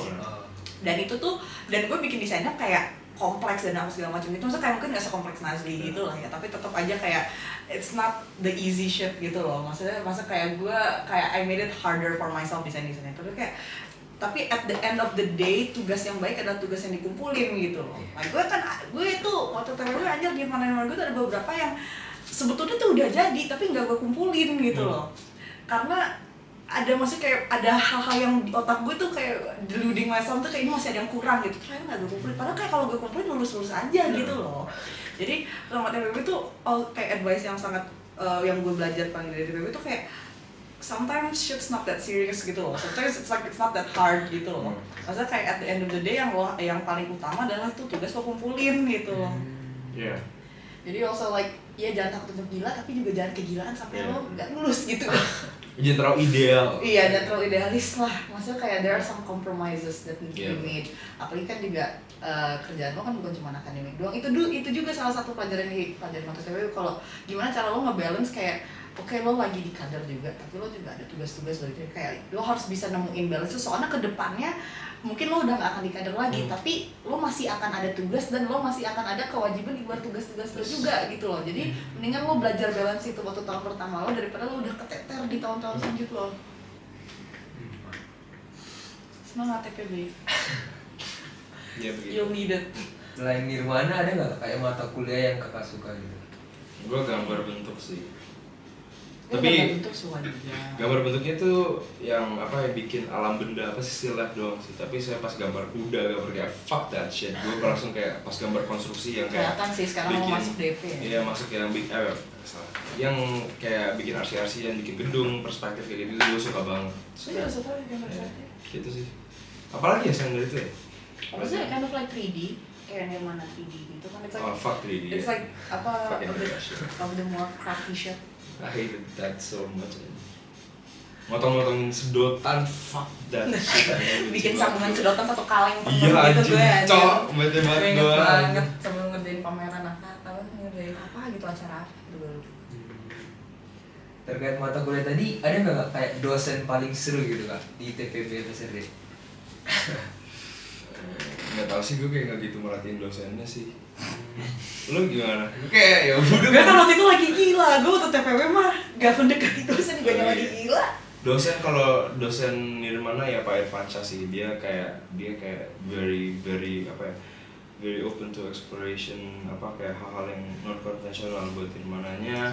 Dan itu tuh, dan gue bikin desainnya kayak kompleks dan apa segala macam gitu. Maksudnya kayak mungkin gak sekompleks Nazli gitu lah ya, tapi tetap aja kayak it's not the easy shit gitu loh. Maksudnya kayak gue kayak I made it harder for myself desain-desainnya. Tapi at the end of the day, tugas yang baik adalah tugas yang dikumpulin gitu loh. Nah, gue tuh waktu TPB anjir Nirmana gue tuh ada beberapa yang sebetulnya tuh udah jadi tapi nggak gue kumpulin gitu loh. Karena masih kayak ada hal-hal yang di otak gue tuh kayak deluding myself tuh kayak ini masih ada yang kurang gitu. Ternyata nggak gue kumpulin. Padahal kayak kalau gue kumpulin lulus aja gitu loh. Jadi selama TPB tuh kayak advice yang sangat yang gue belajar paling dari TPB tuh kayak sometimes shit's not that serious gitu loh. Sometimes it's not that hard gitu loh. Maksudnya kayak at the end of the day yang paling utama adalah tuh tugas lo kumpulin gitu loh. Yeah. Jadi also like ya jangan takut untuk gila, tapi juga jangan kegilaan sampai lo nggak lulus gitu. Jangan terlalu ideal. Iya, jangan terlalu idealis lah. Maksudnya kayak there are some compromises that need to be made. Apalagi kan juga kerjaan lo kan bukan cuma akademik doang. Itu juga salah satu pelajaran waktu TPB, kalau gimana cara lo nge-balance kayak oke, lo lagi di kader juga, tapi lo juga ada tugas-tugas lo. Jadi kayak lo harus bisa nemuin balance. Soalnya ke depannya mungkin lo udah gak akan di kader lagi, tapi lo masih akan ada tugas dan lo masih akan ada kewajiban di luar tugas-tugas lo juga gitu loh. Jadi mendingan lo belajar balance itu waktu tahun pertama lo daripada lo udah keteter di tahun-tahun selanjutnya lo. Semangat TPB. Ya begitu. You'll need it. Selain Nirwana ada nggak kayak mata kuliah yang kakak suka gitu? Gue gambar bentuk sih. Tapi Tapi bentuk suka juga. gambar bentuknya tuh yang apa ya, bikin alam benda apa sih, still life doang sih. Tapi saya pas gambar kuda, gambar kayak fuck that shit, gue langsung kayak pas gambar konstruksi yang kayak Kelihatan sih sekarang mau masuk DP ya. Iya, masuk yang salah. Yang kayak bikin RC-RC yang bikin gedung, perspektif kayak gitu, gue suka banget. Saya juga suka gambar Ya, sate. gitu sih. Apalagi ya selain dari itu ya? Apa sih kind of like 3D, kayak Nirwana 3D gitu kan? It's like, Oh fuck 3D. it's ya. like apa Fucking of the, that shit. of the more crafty shit. I hated that so much. Motong-motongin sedotan, fuck that shit. Bikin sambungan sedotan satu kaleng Iya gitu anjing, gue anjir. cok, bete Gue banget inget gue. banget sebelum ngerjain pameran apa ngerjain apa gitu acara gitu gue lupa. Terkait mata kuliah tadi, ada nggak kayak dosen paling seru gitu kak di TPB FSRD? Nggak tahu sih, gue kayak nggak gitu merhatiin dosennya sih. Lu gimana? Kayak ya udah. Gue kan waktu itu lagi gila, gue waktu TPW mah gak mendekati dosen, gue Oh, lagi iya. gila. Dosen, kalau dosen Nirmana ya Pak Irfansyah sih, dia kayak very apa ya, very open to exploration, apa kayak hal-hal yang non konvensional buat Nirmananya.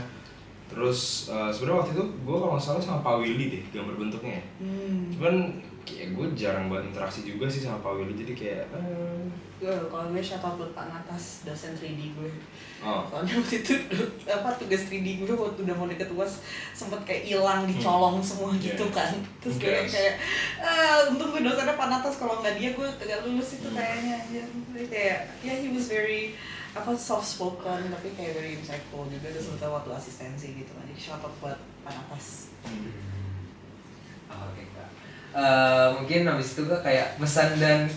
Terus sebenarnya waktu itu gue kalau nggak salah sama Pak Willy deh gambar bentuknya. Cuman kayak gue jarang banget interaksi juga sih sama Pak Willy, jadi kayak Kalau gue shout out buat Pak Natas, dosen 3D gue. oh Soalnya waktu itu tugas 3D gue waktu udah mau deket UAS sempet kayak hilang, dicolong semua gitu kan. Terus kayak untung gue dosennya Pak Natas, kalau nggak dia gue kagak lulus itu kayaknya aja. Jadi kayak ya he was very soft spoken tapi kayak very insightful juga, terus waktu asistensi gitu kan. Jadi shout out buat Pak Natas. Oke kak. Mungkin habis itu kak kayak pesan dan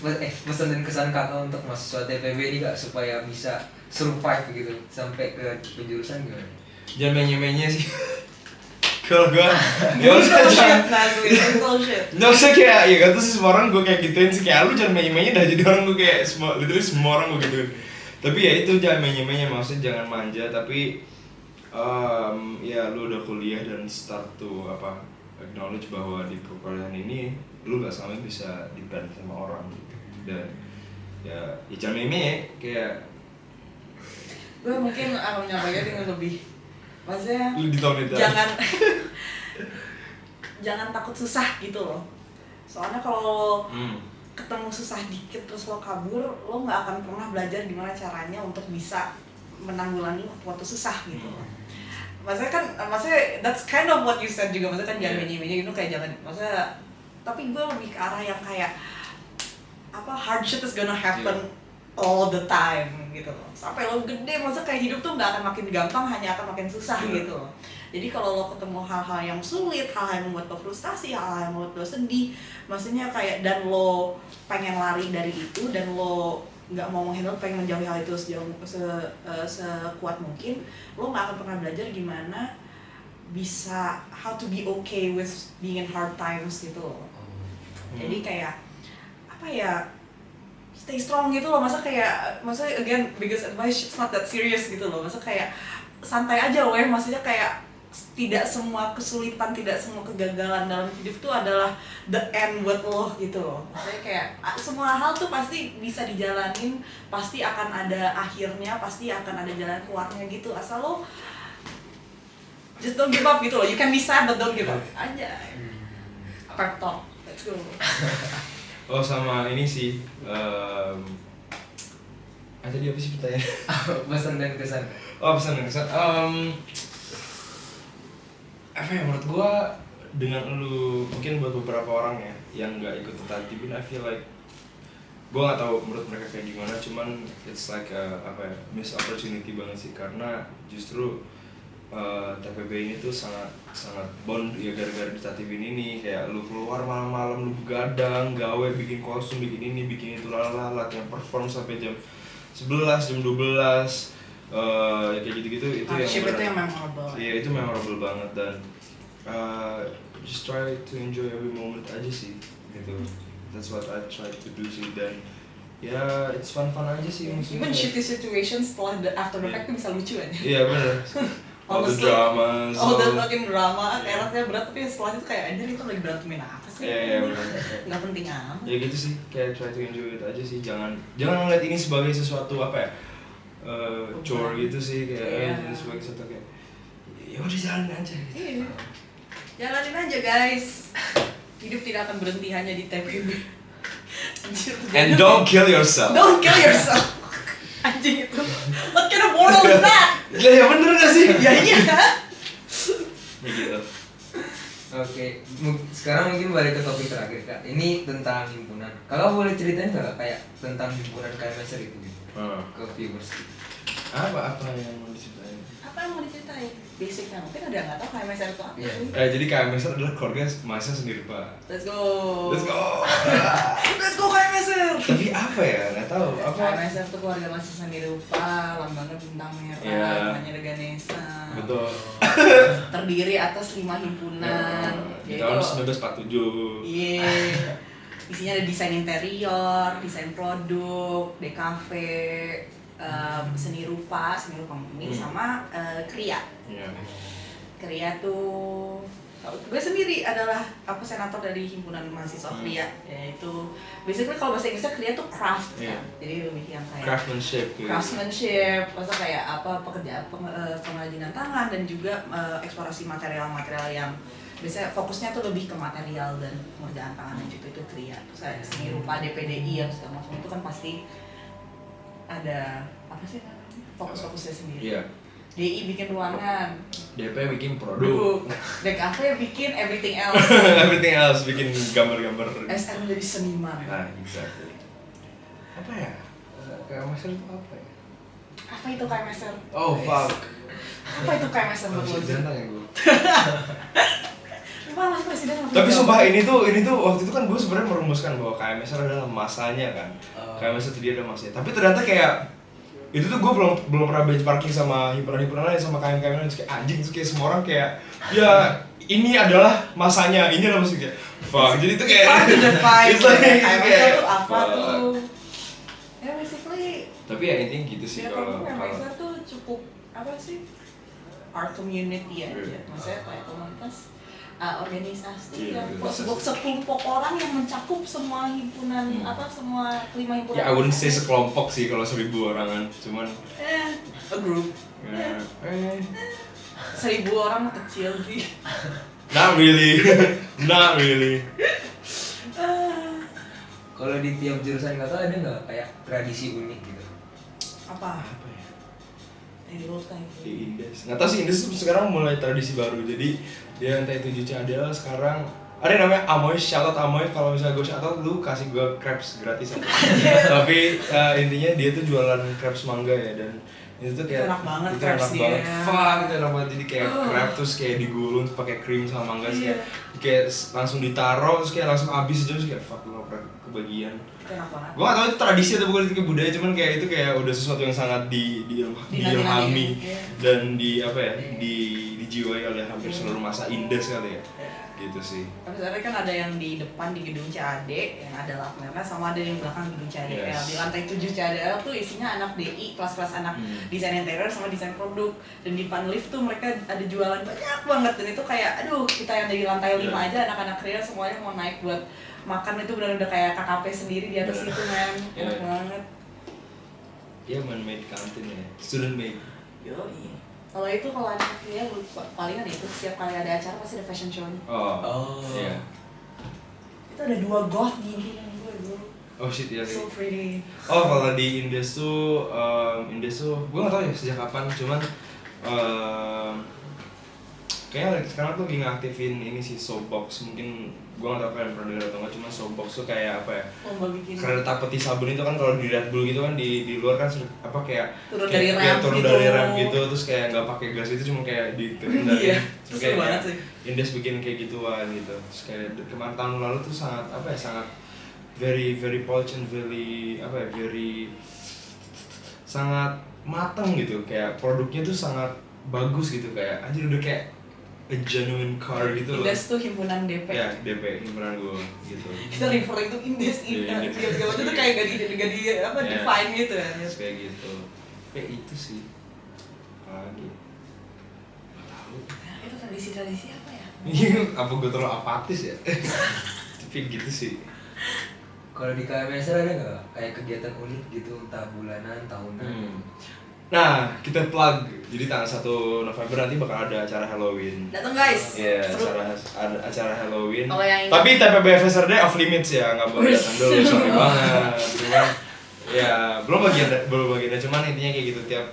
kesan kakak untuk mahasiswa TPB ini kak supaya bisa survive gitu sampai ke penjurusan gimana? jangan menye-menye sih. Kalau gue nggak usah nggak usah kayak ya kata sih semua orang gue kayak gituin sih, kayak lu jangan menye-menye dah, jadi orang gue kayak literally semua orang gue gituin. Tapi ya itu jangan menye-menye, maksudnya jangan manja, tapi ya lu udah kuliah dan start to acknowledge bahwa di perkuliahan ini lu nggak sampai bisa depend sama orang gitu. Dan ya jangan menye-menye, kayak Gue mungkin akan menyampaikan dengan lebih, maksudnya lu ditolong itu. jangan takut susah gitu loh. Soalnya kalau Hmm. ketemu susah dikit terus lo kabur, lo nggak akan pernah belajar gimana caranya untuk bisa menanggulangi waktu susah gitu loh. Maksudnya that's kind of what you said juga, maksudnya kan jangan menye-menye gitu, kayak jangan, maksudnya tapi gue lebih ke arah yang kayak hard shit is gonna happen all the time gitu loh. Sampai lo gede, maksudnya kayak hidup tuh nggak akan makin gampang, hanya akan makin susah gitu loh. Jadi kalau lo ketemu hal-hal yang sulit, hal-hal yang membuat lo frustasi, hal-hal yang membuat lo sedih, maksudnya kayak dan lo pengen lari dari itu dan lo nggak mau menghandle, pengen menjauhi hal itu sekuat mungkin, lo nggak akan pernah belajar gimana bisa how to be okay with being in hard times gitu loh. Jadi kayak stay strong gitu loh, maksudnya again biggest advice, it's not that serious gitu loh, maksudnya kayak santai aja weh, maksudnya kayak tidak semua kesulitan, tidak semua kegagalan dalam hidup tuh adalah the end buat lo gitu loh. Maksudnya kayak semua hal tuh pasti bisa dijalanin, pasti akan ada akhirnya, pasti akan ada jalan keluarnya gitu, asal lo just don't give up gitu loh. You can be sad but don't give up aja. Pep talk, let's go. Oh sama ini sih, tadi apa sih pertanyaan? Pesan dan kesan. Oh pesan dan kesan. Apa ya, menurut gua dengan lu mungkin buat beberapa orang ya yang nggak ikut Tatibin, I feel like gua nggak tahu menurut mereka kayak gimana, cuman it's like missed opportunity banget sih, karena justru TPB ini tuh sangat bond ya gara-gara di Tatibin ini, kayak lu keluar malam-malam, lu begadang, gawe, bikin kostum, bikin ini, bikin itu, latihan perform sampai jam 11, jam 12, ya kayak gitu-gitu, itu yang memorable. Iya itu memorable banget, dan just try to enjoy every moment aja sih gitu. That's what I try to do sih, dan ya it's fun aja sih. Even shitty situation setelah after effect tuh bisa lucu aja. Iya benar. all the Honestly, drama, oh dan makin drama, kayak rasanya berat, tapi setelah itu kayak anjir itu lagi berantemin apa sih? Iya, benar. Nggak penting amat. Ya gitu sih, kayak try to enjoy it aja sih, jangan ngeliat ini sebagai sesuatu apa ya, chore gitu sih, kayak Iya. sebagai sesuatu kayak ya udah jalanin aja gitu. Iya. Jalanin aja guys. Hidup tidak akan berhenti hanya di TPB. Anjir, And don't kill yourself. Don't kill yourself. Anjing itu. What kind of moral is that? Ya bener gak sih? Ya iya. Ya gitu. Oke, sekarang mungkin balik ke topik terakhir kak. Ini tentang himpunan. Kakak boleh ceritain nggak kayak tentang himpunan KMSR itu gitu? Ke viewers. Apa yang mau diceritain? Apa yang mau diceritain? Basicnya mungkin ada nggak tahu KMSR itu apa Iya. sih? Jadi KMSR adalah keluarga mahasiswa sendiri pak. Let's go. Let's go. Let's go KMSR. Tapi apa ya? Nggak tahu. Apa? KMSR itu keluarga mahasiswa seni rupa, lambangnya bintang merah, Iya. namanya Ganesha. Betul. Terdiri atas 5 himpunan. Di yaitu- tahun 1947. Iya. Isinya ada desain interior, desain produk, DKV, seni rupa murni sama Kria. Iya. Kria tuh gue sendiri adalah senator dari himpunan mahasiswa Kria, yaitu basically kalau bahasa Inggrisnya Kria tuh craft Iya. kan. Jadi lebih yang kayak Craftsmanship. Gitu. craftsmanship, masa kayak pengrajinan tangan dan juga eksplorasi material-material yang biasanya fokusnya tuh lebih ke material dan pengerjaan tangan dan itu Kria. Terus kayak seni rupa DPDI yang segala macam itu kan pasti ada apa sih namanya? Fokus-fokusnya sendiri. Iya. DI bikin ruangan, DP bikin produk. DKV bikin everything else, Everything else bikin gambar-gambar. SM menjadi seniman. Nah, exactly. Apa ya? KMSR itu apa ya? Apa itu KMSR? Oh fuck. Apa itu KMSR Oh, menurut lo? jangan tanya gue. Apa mas presiden nggak Tapi punya sumpah jawaban? ini tuh waktu itu kan gue sebenarnya merumuskan bahwa KMSR adalah masanya kan. KMSR itu dia ada masanya. Tapi ternyata kayak itu tuh gue belum pernah benchmarking sama himpunan-himpunan lain sama KM lain, kayak anjing terus kayak semua orang kayak ya ini adalah masanya, ini adalah masanya kayak fuck. Jadi itu kayak Hard to define. it's like- KMSR kayak, tuh apa fuck. tuh? Ya basically Tapi ya intinya gitu sih ya kalau kalau KMSR tuh cukup apa sih? Art community aja, maksudnya kayak komunitas organisasi Iya, yang organisasi. sekelompok orang yang mencakup semua himpunan semua 5 himpunan. ya I wouldn't say sekelompok sih kalau 1.000 orangan, cuman A group. ya, 1.000 orang kecil sih. not really, not really. Kalau di tiap jurusan kakak ada nggak kayak tradisi unik gitu? Apa? Apa ya? Dari old time. Di Indes. Nggak tahu sih, Indes tuh sekarang mulai tradisi baru. Jadi dia entah itu Juce Adel sekarang ada yang namanya Amoy, shout out Amoy. Kalau misalnya gue shout out, lu kasih gue crepes gratis apa? Tapi intinya dia tuh jualan crepes mangga ya, dan itu tuh kayak Enak banget itu enak crepes banget. dia. Fuck, itu enak banget. Jadi kayak crepes terus kayak digulung terus pakai krim sama mangga terus kayak langsung ditaruh terus kayak langsung habis aja terus kayak fuck, lu nggak pernah kebagian. Itu enak banget. Gue gak tau itu tradisi atau bukan, itu kayak budaya, cuman kayak itu kayak udah sesuatu yang sangat diilhami Iya. dan dijiwai oleh hampir seluruh masa Indes kali ya, gitu sih. Tapi sebenarnya kan ada yang di depan di gedung CAD yang ada lamp merah, sama ada yang belakang gedung CADL. Yes. Di lantai 7 CADL tuh isinya anak DI, kelas-kelas anak desain interior sama desain produk. Dan di depan lift tuh mereka ada jualan banyak banget, dan itu kayak aduh, kita yang dari lantai 5 aja anak-anak Kria semuanya mau naik buat makan, itu benar udah kayak KKP sendiri di atas itu men. Enak banget. Iya, man-made canteen ya, student made. Yoi. Kalau itu kalau anak Kria palingan itu setiap kali ada acara pasti ada fashion show. Oh, iya. Itu ada 2 goth di himpunan gue dulu. Oh shit, iya sih. So pretty. Oh, kalau di Indes tuh gue gak tau ya sejak kapan, cuman kayaknya sekarang tuh lagi ngaktifin ini sih Soapbox. Mungkin gue gak tau kalian pernah dengar atau enggak, cuma Soapbox tuh kayak apa ya, Lomba bikin kereta peti sabun itu kan kalau di Red Bull gitu kan di luar kan apa kayak turun kayak- dari kayak ramp turun gitu. dari ramp gitu, terus kayak nggak pakai gas itu, cuma kayak diturunin dari Iya, terus seru banget sih. Indes bikin kayak gituan gitu. Terus kayak kemarin tahun lalu tuh sangat apa ya, sangat very polished and very apa ya, very sangat matang gitu, kayak produknya tuh sangat bagus gitu, kayak anjir udah kayak a genuine car gitu loh. Indes tuh himpunan DP. Ya, DP himpunan gue gitu. Kita referring to Indes Iya, Indes. Indes. Dia tuh kayak gak di apa Iya. define gitu ya. Terus kayak gitu. Kayak itu sih. Apalagi. tahu. Nah, itu tradisi-tradisi apa ya? Apa gue terlalu apatis ya? Tapi gitu sih. Kalau di KMSR ada nggak kayak kegiatan unik gitu, entah bulanan, tahunan? Nah, kita plug. Jadi tanggal 1 November nanti bakal ada acara Halloween. Datang guys. Iya, Seru. ada acara Halloween. Kalau yang Tapi TPB FSRD off limits ya, nggak boleh datang dulu, sorry banget. Cuman ya belum bagian cuman intinya kayak gitu tiap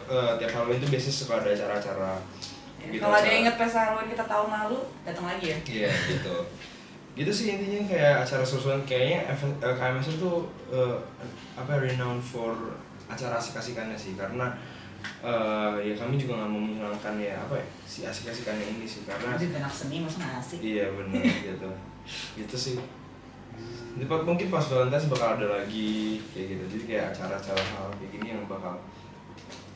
Halloween itu biasanya suka ada acara-acara. Ya, Gitu, kalau ada acara. yang inget pesta Halloween kita tahun lalu, datang lagi ya. Iya gitu. Gitu sih intinya kayak acara seru-seruan kayaknya KMS itu renowned for acara asik-asikannya sih karena ya kami juga nggak mau menghilangkan ya si asik-asikannya ini sih karena Juga anak seni masa nggak asik. iya benar gitu gitu sih. Mungkin pas Valentine's bakal ada lagi kayak gitu jadi kayak acara-acara hal kayak gini yang bakal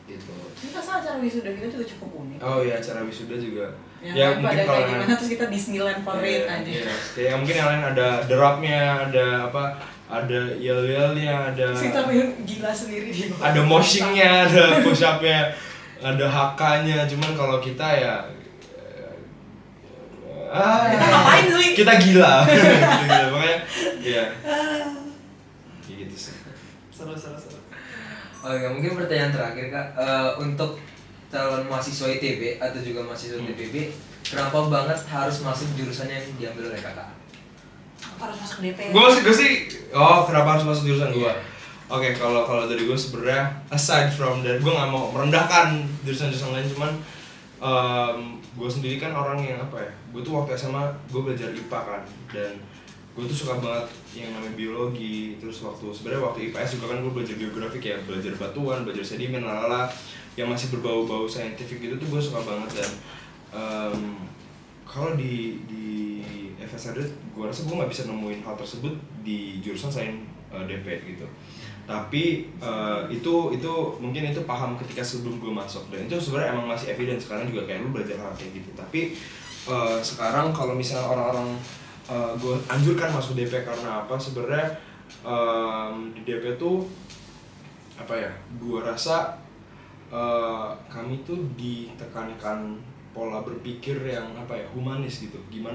gitu. Ini rasa acara wisuda kita juga cukup unik. Oh iya acara wisuda juga. Ya, mungkin pada kalau kayak yang gimana terus kita Disneyland parade aja. Iya. Kayak mungkin yang lain ada derapnya, ada yel-yelnya, ada Kita pengen gila sendiri di bawah. ada moshingnya, ada push-upnya, ada hakanya. Cuman kalau kita ya Kita ngapain sih? kita gila. Kita gila. Makanya ya kayak gitu sih. Seru. Oke, mungkin pertanyaan terakhir Kak, untuk calon mahasiswa ITB atau juga mahasiswa TPB, kenapa banget harus masuk jurusan yang diambil oleh Kakak? Apa harus masuk DP? Gue sih, kenapa harus masuk jurusan gue? Oke, kalau dari gue sebenarnya aside from that, gue nggak mau merendahkan jurusan-jurusan lain, cuman gue sendiri kan orang yang gue tuh waktu SMA gue belajar IPA kan, dan gue tuh suka banget yang namanya biologi. Terus sebenarnya waktu IPS juga kan gue belajar geografi kayak belajar batuan, belajar sedimen, yang masih berbau-bau saintifik gitu tuh gue suka banget. Dan kalau di FSRD gue rasa gue nggak bisa nemuin hal tersebut di jurusan sains DP gitu. Tapi itu mungkin itu paham ketika sebelum gue masuk, dan itu sebenarnya emang masih evidence sekarang juga kayak lu belajar hal kayak gitu. Tapi sekarang kalau misalnya orang-orang gue anjurkan masuk DP karena apa sebenarnya di DP tuh gue rasa kami tuh ditekankan pola berpikir yang humanis gitu. Gimana